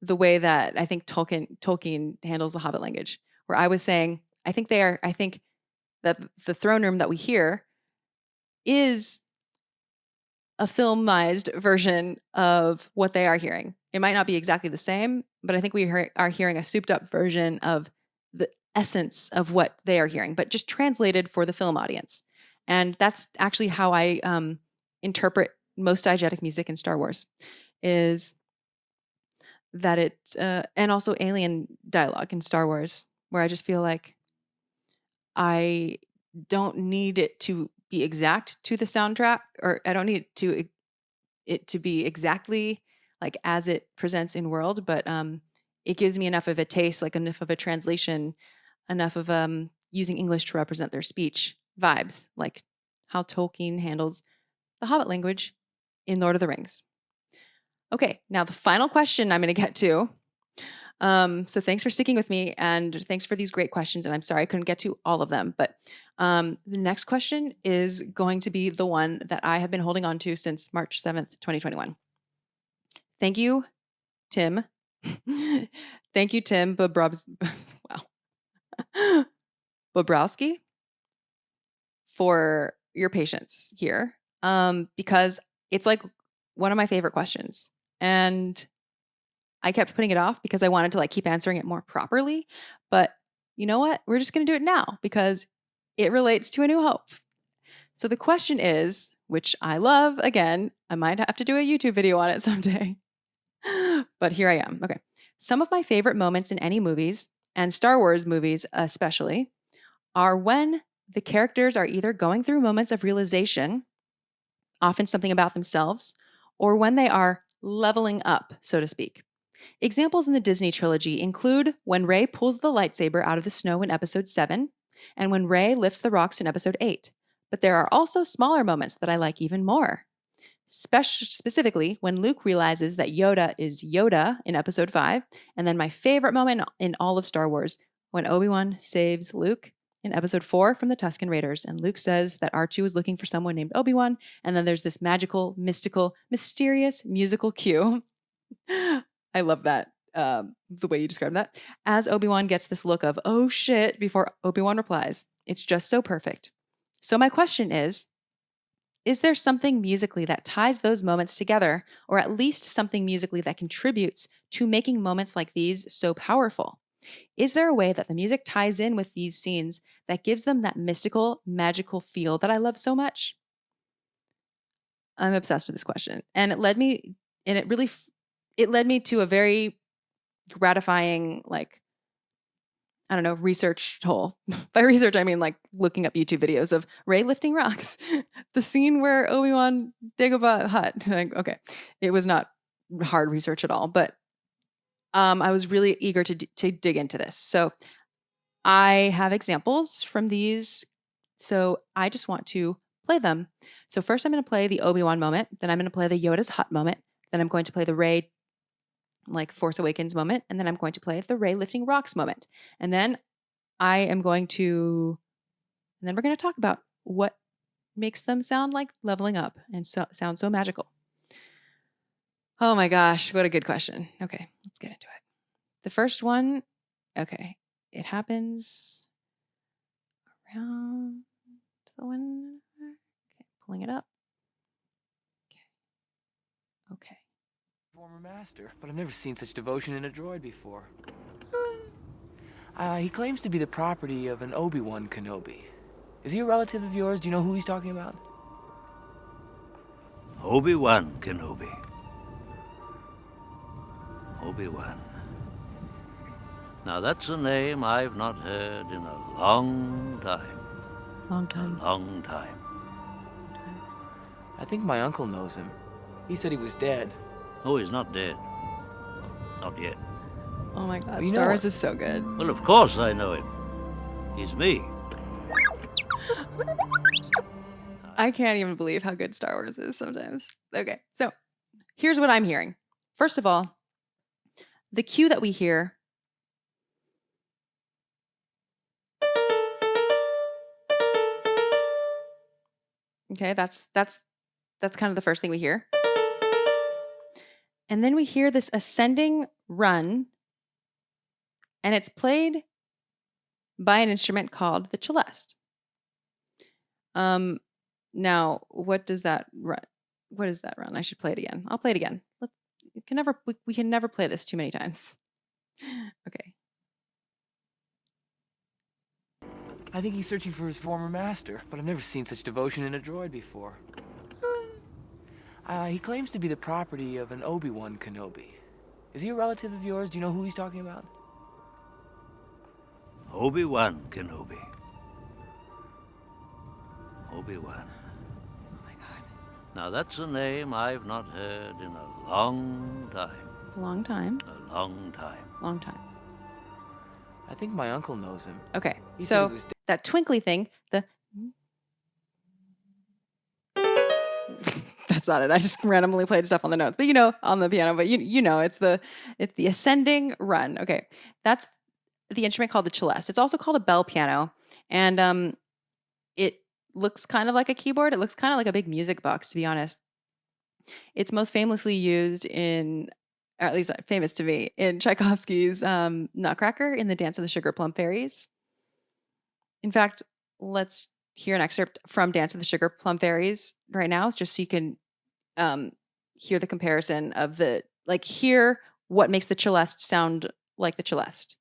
the way that I think Tolkien handles the Hobbit language, where I was saying, I think that the throne room that we hear is a filmized version of what they are hearing. It might not be exactly the same, but I think we are hearing a souped up version of the essence of what they are hearing, but just translated for the film audience. And that's actually how I interpret most diegetic music in Star Wars, is that it's, and also alien dialogue in Star Wars, where I just feel like I don't need it to be exact to the soundtrack, or I don't need it to be exactly like as it presents in world, but it gives me enough of a taste, like enough of a translation, enough of using English to represent their speech vibes, like how Tolkien handles the Hobbit language in Lord of the Rings. Okay, now the final question I'm going to get to. So thanks for sticking with me, and thanks for these great questions. And I'm sorry I couldn't get to all of them, but the next question is going to be the one that I have been holding on to since March 7th, 2021. Thank you, Tim. Thank you, Tim Bobrowski, for your patience here, because it's like one of my favorite questions. And I kept putting it off because I wanted to keep answering it more properly. But you know what? We're just going to do it now because it relates to A New Hope. So the question is, which I love, again, I might have to do a YouTube video on it someday, but here I am. Okay. Some of my favorite moments in any movies, and Star Wars movies especially, are when the characters are either going through moments of realization, often something about themselves, or when they are leveling up, so to speak. Examples in the Disney trilogy include when Rey pulls the lightsaber out of the snow in Episode 7, and when Rey lifts the rocks in Episode 8. But there are also smaller moments that I like even more. Specifically, when Luke realizes that Yoda is Yoda in Episode 5, and then my favorite moment in all of Star Wars, when Obi-Wan saves Luke in Episode 4 from the Tusken Raiders, and Luke says that R2 is looking for someone named Obi-Wan, and then there's this magical, mystical, mysterious musical cue. I love that, the way you described that. As Obi-Wan gets this look of, oh shit, before Obi-Wan replies. It's just so perfect. So my question is there something musically that ties those moments together, or at least something musically that contributes to making moments like these so powerful? Is there a way that the music ties in with these scenes that gives them that mystical, magical feel that I love so much? I'm obsessed with this question. And it led me to a very gratifying, research hole. By research, I mean looking up YouTube videos of Rey lifting rocks. The scene where Obi-Wan Dagobah Hutt. Okay, it was not hard research at all, but I was really eager to dig into this. So I have examples from these. So I just want to play them. So first I'm going to play the Obi-Wan moment. Then I'm going to play the Yoda's Hutt moment. Then I'm going to play the Rey like Force Awakens moment, and then I'm going to play the Rey lifting rocks moment. And then we're going to talk about what makes them sound like leveling up and sound so magical. Oh my gosh, what a good question. Okay, let's get into it. The first one, okay, it happens around the one. Okay, pulling it up. Okay. Former master, but I've never seen such devotion in a droid before. He claims to be the property of an Obi-Wan Kenobi. Is he a relative of yours? Do you know who he's talking about? Obi-Wan Kenobi. Obi-Wan. Now that's a name I've not heard in a long time. Long time. A long time. I think my uncle knows him. He said he was dead. Oh, he's not dead. Not yet. Oh my God, You Star know Wars it. is so good. Well, of course I know him. He's me. I can't even believe how good Star Wars is sometimes. Okay, so here's what I'm hearing. First of all, the cue that we hear. Okay, that's kind of the first thing we hear. And then we hear this ascending run, and it's played by an instrument called the celeste. Now, what does that run? What is that run? I should play it again. I'll play it again. We can never play this too many times. Okay. I think he's searching for his former master, but I've never seen such devotion in a droid before. He claims to be the property of an Obi-Wan Kenobi. Is he a relative of yours? Do you know who he's talking about? Obi-Wan Kenobi. Obi-Wan. Oh my God. Now that's a name I've not heard in a long time. Long time. A long time. Long time. I think my uncle knows him. Okay. He said So he was dead. that twinkly thing, that's not it. I just randomly played stuff on the notes, but on the piano, but it's the ascending run. Okay. That's the instrument called the celeste. It's also called a bell piano. And it looks kind of like a keyboard. It looks kind of like a big music box, to be honest. It's most famously used in, or at least famous to me, in Tchaikovsky's Nutcracker in the Dance of the Sugar Plum Fairies. In fact, let's hear an excerpt from Dance of the Sugar Plum Fairies right now, just so you can hear the comparison of hear what makes the celeste sound like the celeste.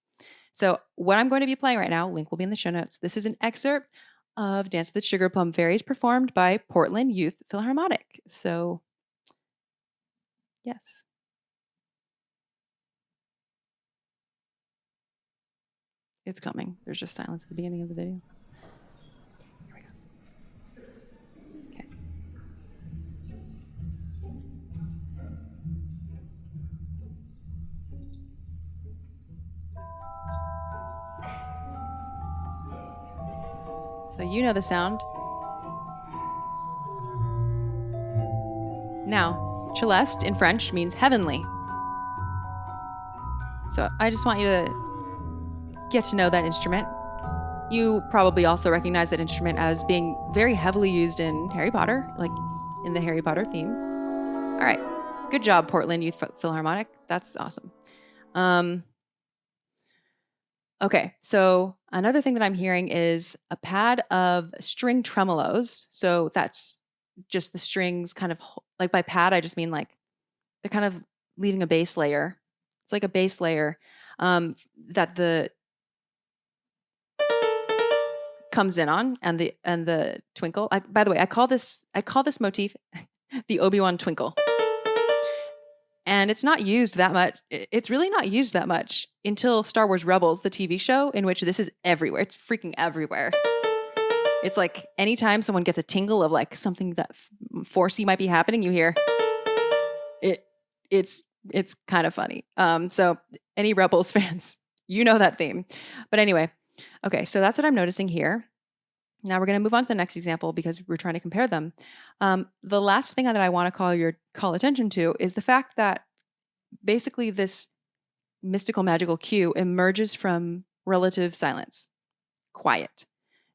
So what I'm going to be playing right now, link will be in the show notes. This is an excerpt of Dance of the Sugar Plum Fairies performed by Portland Youth Philharmonic. So, yes. It's coming. There's just silence at the beginning of the video. Here we go. Okay. So you know the sound. Now, celeste in French means heavenly. So I just want you to get to know that instrument. You probably also recognize that instrument as being very heavily used in Harry Potter, like in the Harry Potter theme. All right. Good job, Portland Youth Philharmonic. That's awesome. Okay, so another thing that I'm hearing is a pad of string tremolos. So that's just the strings kind of, like by pad, I just mean like they're kind of leaving a base layer. It's like a base layer that the comes in on, and the twinkle. By the way, I call this motif the Obi-Wan twinkle. And it's not used that much. It's really not used that much until Star Wars Rebels, the TV show, in which this is everywhere. It's freaking everywhere. It's like anytime someone gets a tingle of like something that forcey might be happening, you hear it. It's kind of funny. So any Rebels fans, you know that theme. But anyway, okay, so that's what I'm noticing here. Now we're going to move on to the next example because we're trying to compare them. The last thing that I want to call attention to is the fact that basically this mystical magical cue emerges from relative silence, quiet.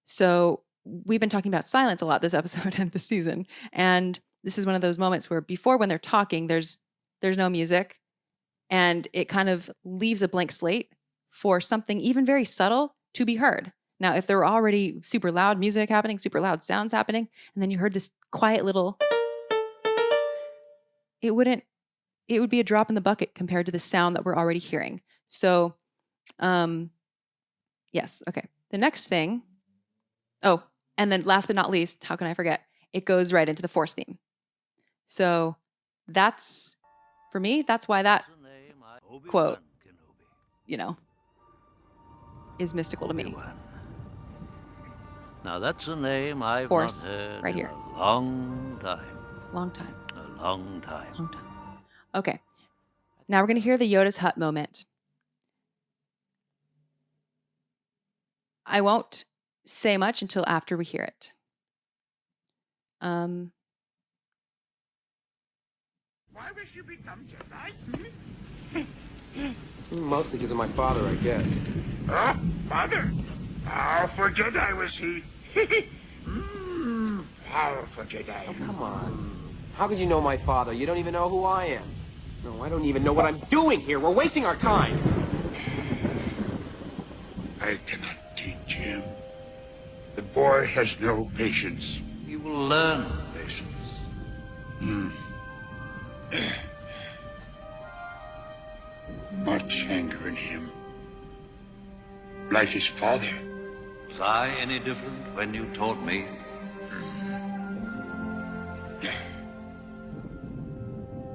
So we've been talking about silence a lot this episode and this season. And this is one of those moments where before, when they're talking, there's no music, and it kind of leaves a blank slate for something even very subtle to be heard. Now, if there were already super loud music happening, super loud sounds happening, and then you heard this quiet little, it would be a drop in the bucket compared to the sound that we're already hearing. So, yes. Okay. The next thing, and then last but not least, how can I forget? It goes right into the Force theme. So that's, for me, that's why that quote, is mystical to me. Obi-Wan. Now that's a name I've Force, not heard right in here. a long time. Long time. A long time. Long time. Okay. Now we're going to hear the Yoda's hut moment. I won't say much until after we hear it. Why wish you become Jedi? Mostly because of my father, I guess. Huh? Father? Powerful Jedi was he. Powerful Jedi. Oh, come on. How could you know my father? You don't even know who I am. No, I don't even know what I'm doing here. We're wasting our time. I cannot teach him. The boy has no patience. You will learn patience. Much anger in him. Like his father. Was I any different when you taught me?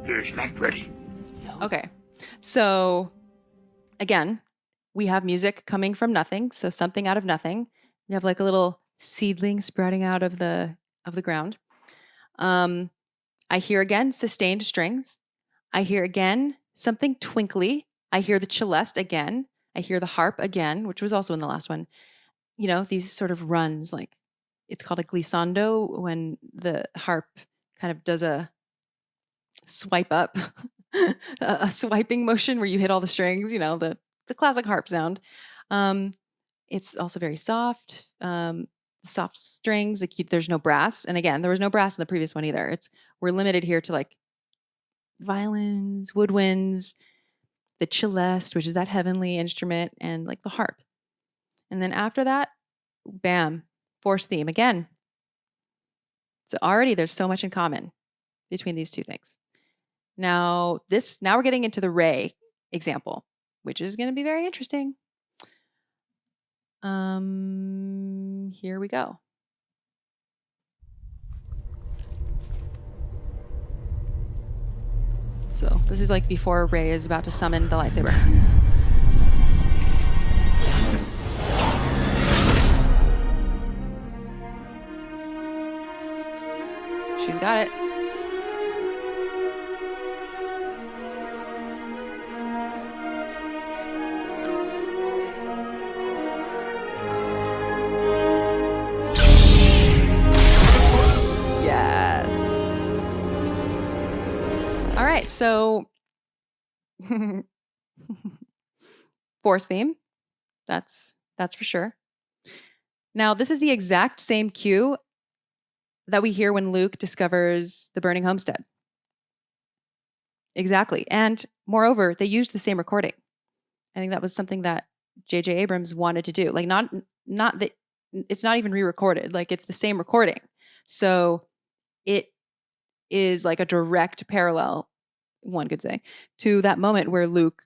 He is not ready. Okay. So again, we have music coming from nothing. So something out of nothing. We have like a little seedling sprouting out of the ground. I hear again sustained strings. I hear again something twinkly. I hear the celeste again. I hear the harp again, which was also in the last one. You know, these sort of runs, like it's called a glissando when the harp kind of does a swipe up, a swiping motion where you hit all the strings, you know, the classic harp sound. It's also very soft, soft strings. Like there's no brass. And again, there was no brass in the previous one either. We're limited here to like violins, woodwinds, the celeste, which is that heavenly instrument, and like the harp. And then after that, bam, Force theme again. So already there's so much in common between these two things. Now we're getting into the Rey example, which is going to be very interesting. Here we go. So this is like before Rey is about to summon the lightsaber. She's got it. Yes. All right, so Force theme. That's for sure. Now, this is the exact same cue that we hear when Luke discovers the burning homestead. Exactly. And moreover, they used the same recording. I think that was something that J.J. Abrams wanted to do. Like not that it's not even re-recorded. Like it's the same recording. So it is like a direct parallel, one could say, to that moment where Luke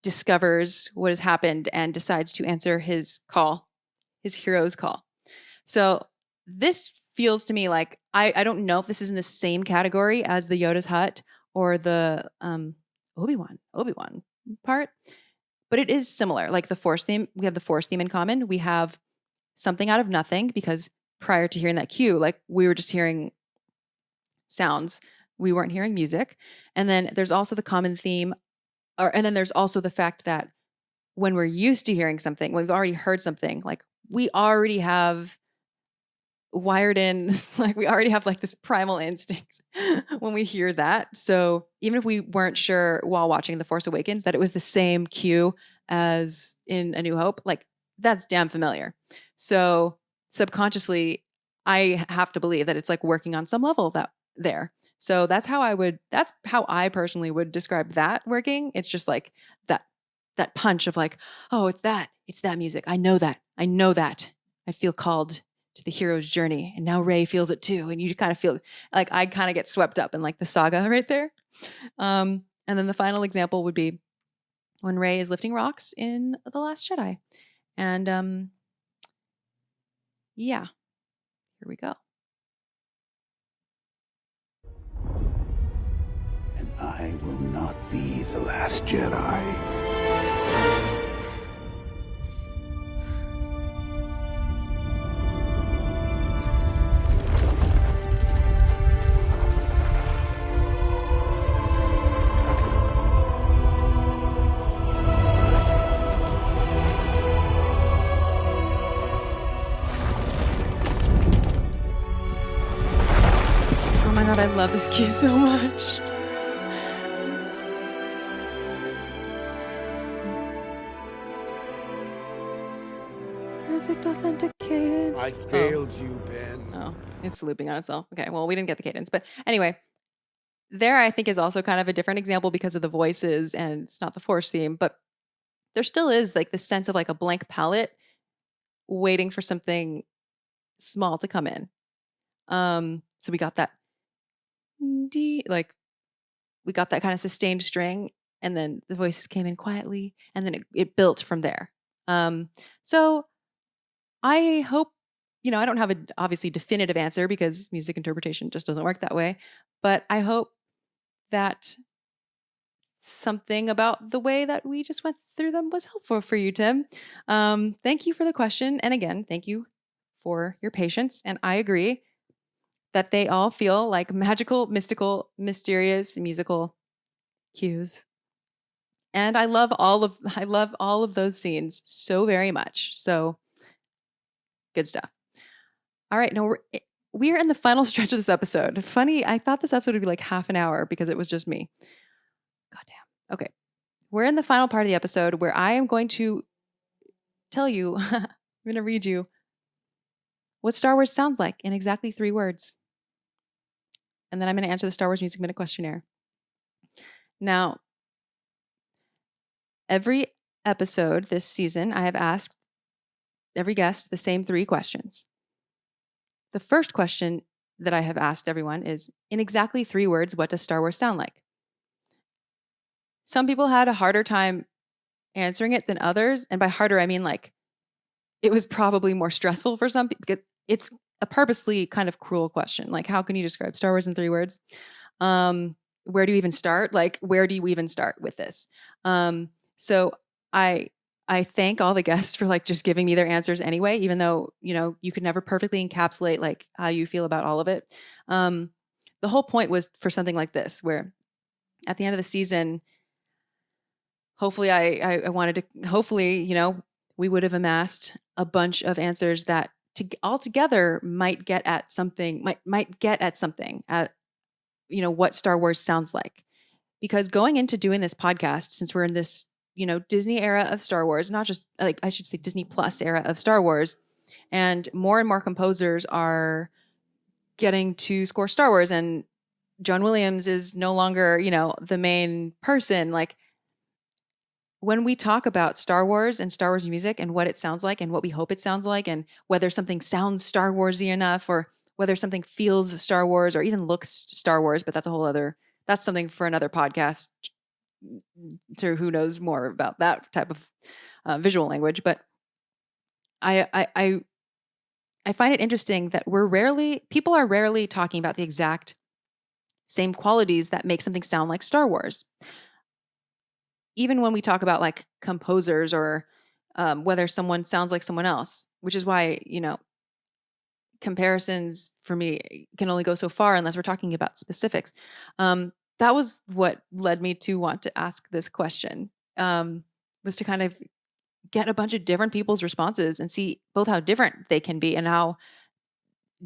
discovers what has happened and decides to answer his call, his hero's call. So this feels to me like, I don't know if this is in the same category as the Yoda's hut or the Obi-Wan part, but it is similar. Like the Force theme, we have the Force theme in common. We have something out of nothing because prior to hearing that cue, like we were just hearing sounds. We weren't hearing music. And then there's also the common theme, and then there's also the fact that when we're used to hearing something, when we've already heard something, like we already have wired in, like we already have like this primal instinct when we hear that. So even if we weren't sure while watching The Force Awakens that it was the same cue as in A New Hope, like that's damn familiar. So subconsciously, I have to believe that it's like working on some level of that there. So that's how I personally would describe that working. It's just like that punch of like, oh, it's that music. I know that. I feel called to the hero's journey, and now Rey feels it too. And you kind of feel like I kind of get swept up in like the saga right there. And then the final example would be when Rey is lifting rocks in The Last Jedi. And yeah, here we go. And I will not be the last Jedi. Oh my God, I love this cue so much. Perfect authentic cadence. I failed you, Ben. Oh, it's looping on itself. Okay, well, we didn't get the cadence. But anyway, there I think is also kind of a different example because of the voices, and it's not the Force theme, but there still is like the sense of like a blank palette waiting for something small to come in. So we got that like we got that kind of sustained string, and then the voices came in quietly, and then it built from there. So I hope, I don't have a obviously definitive answer because music interpretation just doesn't work that way, but I hope that something about the way that we just went through them was helpful for you, Tim. Thank you for the question. And again, thank you for your patience. And I agree that they all feel like magical, mystical, mysterious, musical cues. And I love all of those scenes so very much. So good stuff. All right, now we're in the final stretch of this episode. Funny, I thought this episode would be like half an hour because it was just me. Goddamn. Okay. We're in the final part of the episode where I am going to tell you, I'm going to read you what Star Wars sounds like in exactly 3 words. And then I'm going to answer the Star Wars Music Minute questionnaire. Now, every episode this season, I have asked every guest the same 3 questions. The first question that I have asked everyone is, in exactly 3 words, what does Star Wars sound like? Some people had a harder time answering it than others. And by harder, I mean like it was probably more stressful for some people because it's a purposely kind of cruel question. Like, how can you describe Star Wars in 3 words? Where do you even start? Like, where do you even start with this? So I thank all the guests for like just giving me their answers anyway, even though, you could never perfectly encapsulate like how you feel about all of it. The whole point was for something like this, where at the end of the season, hopefully I wanted to, we would have amassed a bunch of answers that altogether might get at something, at, what Star Wars sounds like. Because going into doing this podcast, since we're in this, Disney era of Star Wars, not just like, I should say Disney Plus era of Star Wars, and more composers are getting to score Star Wars, and John Williams is no longer, the main person. Like, when we talk about Star Wars and Star Wars music and what it sounds like and what we hope it sounds like, and whether something sounds Star Warsy enough or whether something feels Star Wars or even looks Star Wars, but that's something for another podcast to who knows more about that type of visual language. But I find it interesting that people are rarely talking about the exact same qualities that make something sound like Star Wars. Even when we talk about like composers or whether someone sounds like someone else, which is why, comparisons for me can only go so far unless we're talking about specifics. That was what led me to want to ask this question, was to kind of get a bunch of different people's responses and see both how different they can be and how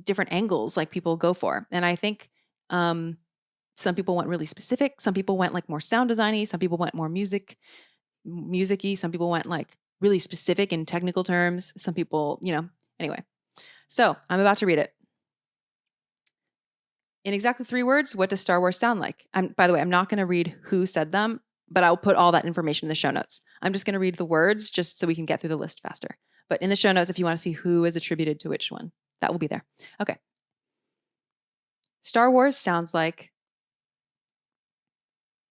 different angles like people go for. And I think some people went really specific. Some people went like more sound designy. Some people went more music-y. Some people went like really specific in technical terms. Some people, anyway. So I'm about to read it. In exactly 3 words, what does Star Wars sound like? By the way, I'm not going to read who said them, but I'll put all that information in the show notes. I'm just going to read the words just so we can get through the list faster. But in the show notes, if you want to see who is attributed to which one, that will be there. Okay. Star Wars sounds like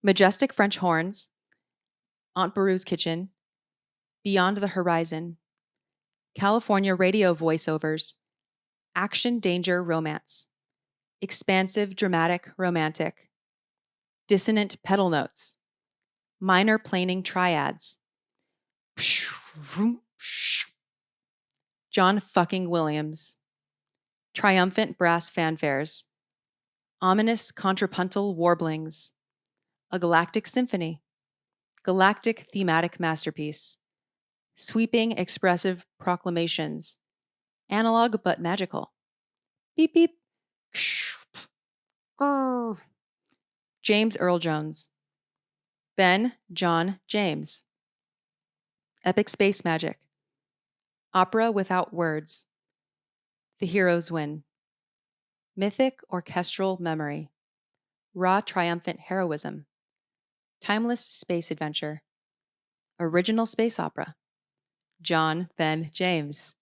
majestic French horns, Aunt Beru's kitchen, beyond the horizon, California radio voiceovers, action, danger, romance, expansive, dramatic, romantic, dissonant pedal notes, minor planing triads, John fucking Williams, triumphant brass fanfares, ominous contrapuntal warblings, a galactic symphony, galactic thematic masterpiece, sweeping expressive proclamations, analog but magical, beep beep, James Earl Jones, Ben John James, epic space magic, opera without words, the heroes win, mythic orchestral memory, raw triumphant heroism, timeless space adventure, original space opera, John Ben James,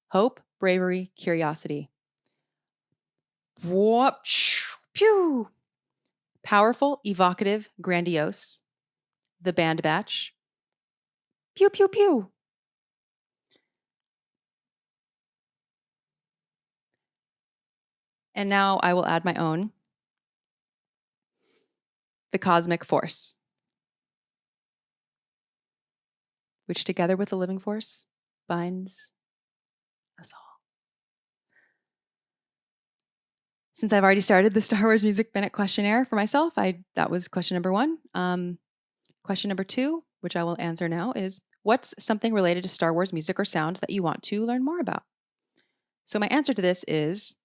hope, bravery, curiosity, whoop, pew, powerful, evocative, grandiose, the Band Batch, pew pew pew. And now I will add my own. The cosmic force, which together with the living force binds us all. Since I've already started the Star Wars Music Minute questionnaire for myself, that was question number 1. Question number 2, which I will answer now, is what's something related to Star Wars music or sound that you want to learn more about? So my answer to this is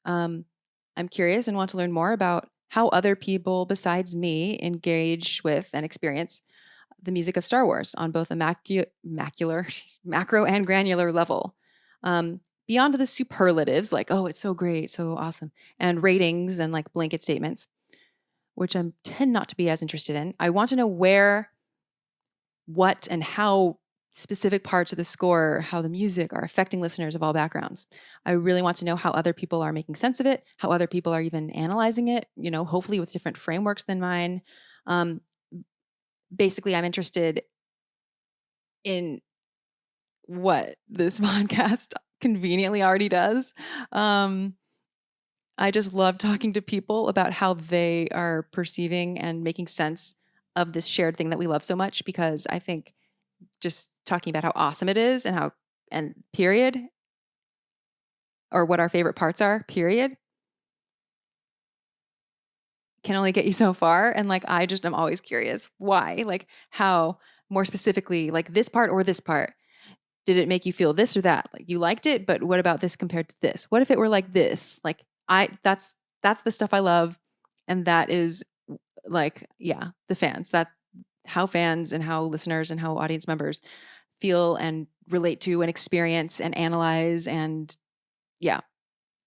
I'm curious and want to learn more about how other people besides me engage with and experience the music of Star Wars on both a macro and granular level. Beyond the superlatives, like, oh, it's so great, so awesome, and ratings and like blanket statements, which I tend not to be as interested in. I want to know where, what, and how specific parts of the score, how the music are affecting listeners of all backgrounds. I really want to know how other people are making sense of it, how other people are even analyzing it, hopefully with different frameworks than mine. Basically, I'm interested in what this podcast conveniently already does. I just love talking to people about how they are perceiving and making sense of this shared thing that we love so much, because I think just talking about how awesome it is and period, or what our favorite parts are, period, can only get you so far. And like, I'm always curious why, like how more specifically, like this part or this part, did it make you feel this or that? Like you liked it, but what about this compared to this? What if it were like this? Like that's the stuff I love. And that is like, yeah, the fans, that how fans and how listeners and how audience members feel and relate to and experience and analyze. And yeah,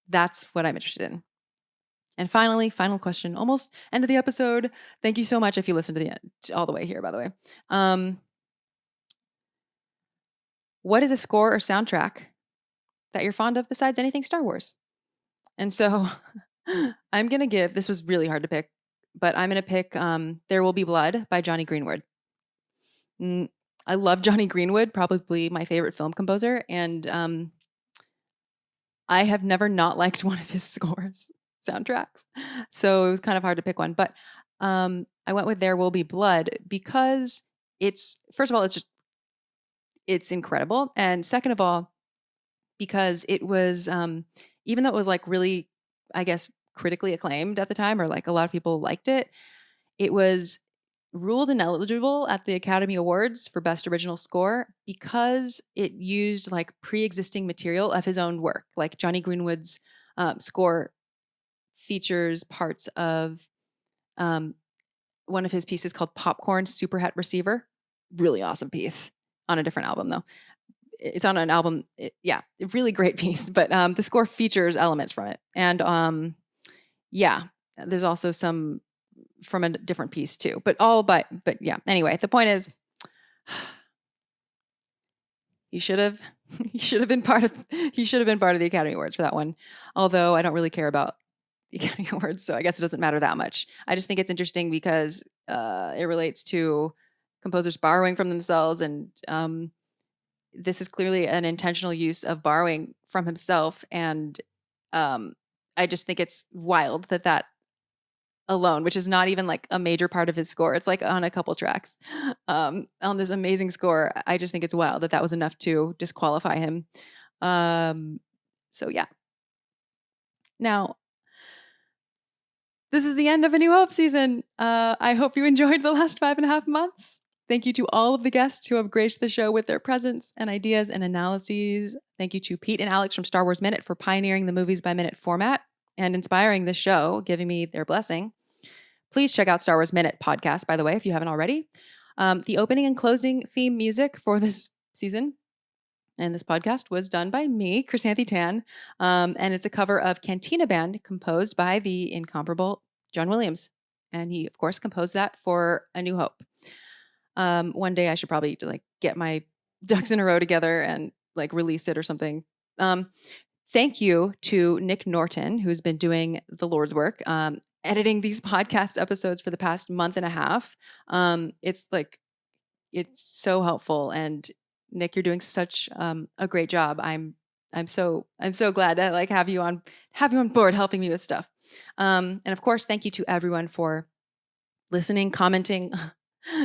that's what I'm interested in. And finally, final question, almost end of the episode. Thank you so much if you listened to the end, all the way here, by the way. What is a score or soundtrack that you're fond of besides anything Star Wars? And so I'm going to give, this was really hard to pick, but I'm going to pick There Will Be Blood by Johnny Greenwood. I love Johnny Greenwood, probably my favorite film composer. And I have never not liked one of his soundtracks. So it was kind of hard to pick one. But I went with There Will Be Blood because first of all, it's incredible. And second of all, because it was, even though it was like really, I guess, critically acclaimed at the time, or like a lot of people liked it, it was ruled ineligible at the Academy Awards for Best Original Score because it used like pre-existing material of his own work. Like Johnny Greenwood's score features parts of one of his pieces called Popcorn Superhet Receiver. Really awesome piece on a different album though. It's on an album, really great piece, but the score features elements from it. And there's also some from a different piece too, but anyway, the point is he should have been part of the Academy Awards for that one. Although I don't really care about the Academy Awards, so I guess it doesn't matter that much. I just think it's interesting because it relates to composers borrowing from themselves, and this is clearly an intentional use of borrowing from himself. And I just think it's wild that alone, which is not even like a major part of his score, it's like on a couple tracks on this amazing score. I just think it's wild that was enough to disqualify him. So yeah. Now, this is the end of A New Hope season. I hope you enjoyed the last 5.5 months. Thank you to all of the guests who have graced the show with their presence and ideas and analyses. Thank you to Pete and Alex from Star Wars Minute for pioneering the movies by minute format and inspiring this show, giving me their blessing. Please check out Star Wars Minute podcast, by the way, if you haven't already. The opening and closing theme music for this season and this podcast was done by me, Xanthe Tan, and it's a cover of Cantina Band composed by the incomparable John Williams. And he, of course, composed that for A New Hope. One day I should probably like get my ducks in a row together and like release it or something. Thank you to Nick Norton, who's been doing the Lord's work, editing these podcast episodes for the past month and a half. It's so helpful. And Nick, you're doing such a great job. I'm so glad to like have you on board helping me with stuff. And of course, thank you to everyone for listening, commenting,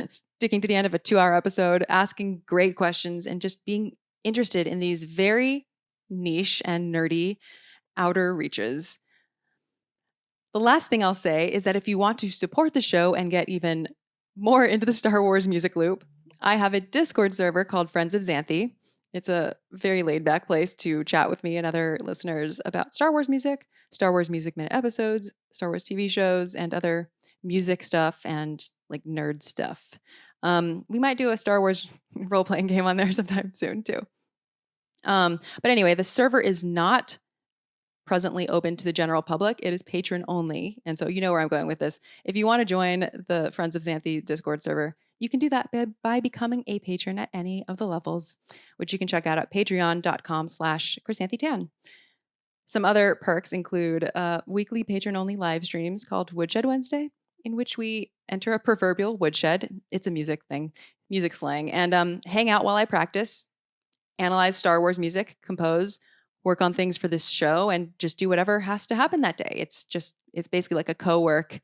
sticking to the end of a 2-hour episode, asking great questions, and just being interested in these very niche and nerdy outer reaches. The last thing I'll say is that if you want to support the show and get even more into the Star Wars music loop, I have a Discord server called Friends of Xanthe. It's a very laid-back place to chat with me and other listeners about Star Wars music, Star Wars Music Minute episodes, Star Wars TV shows, and other music stuff and like nerd stuff. We might do a Star Wars role-playing game on there sometime soon too. But anyway, the server is not presently open to the general public. It is patron only. And so you know where I'm going with this. If you want to join the Friends of Xanthe Discord server, you can do that by becoming a patron at any of the levels, which you can check out at patreon.com/ChrisAntheTan. Some other perks include weekly patron-only live streams called Woodshed Wednesday, in which we enter a proverbial woodshed. It's a music thing, music slang, and hang out while I practice, analyze Star Wars music, compose, work on things for this show, and just do whatever has to happen that day. It's basically like a co-work,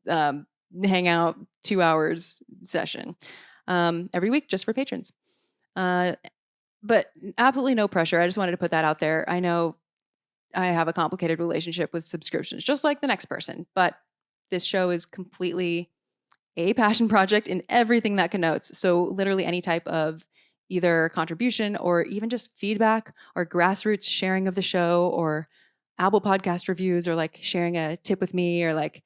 hang out 2 hours session every week just for patrons. But absolutely no pressure. I just wanted to put that out there. I know I have a complicated relationship with subscriptions, just like the next person, but this show is completely a passion project in everything that connotes. So literally any type of either contribution or even just feedback or grassroots sharing of the show or Apple Podcast reviews or like sharing a tip with me or like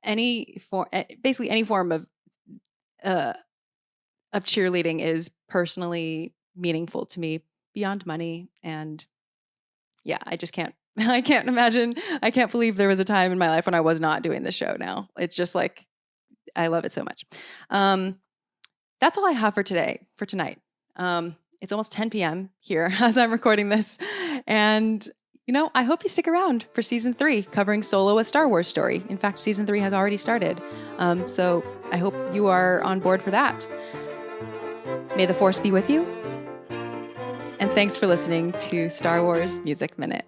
basically any form of cheerleading is personally meaningful to me beyond money. And yeah, I can't believe there was a time in my life when I was not doing this show now. It's just like, I love it so much. That's all I have for tonight. It's almost 10 p.m. here as I'm recording this. And, I hope you stick around for season 3 covering Solo, a Star Wars story. In fact, season 3 has already started. So I hope you are on board for that. May the Force be with you. And thanks for listening to Star Wars Music Minute.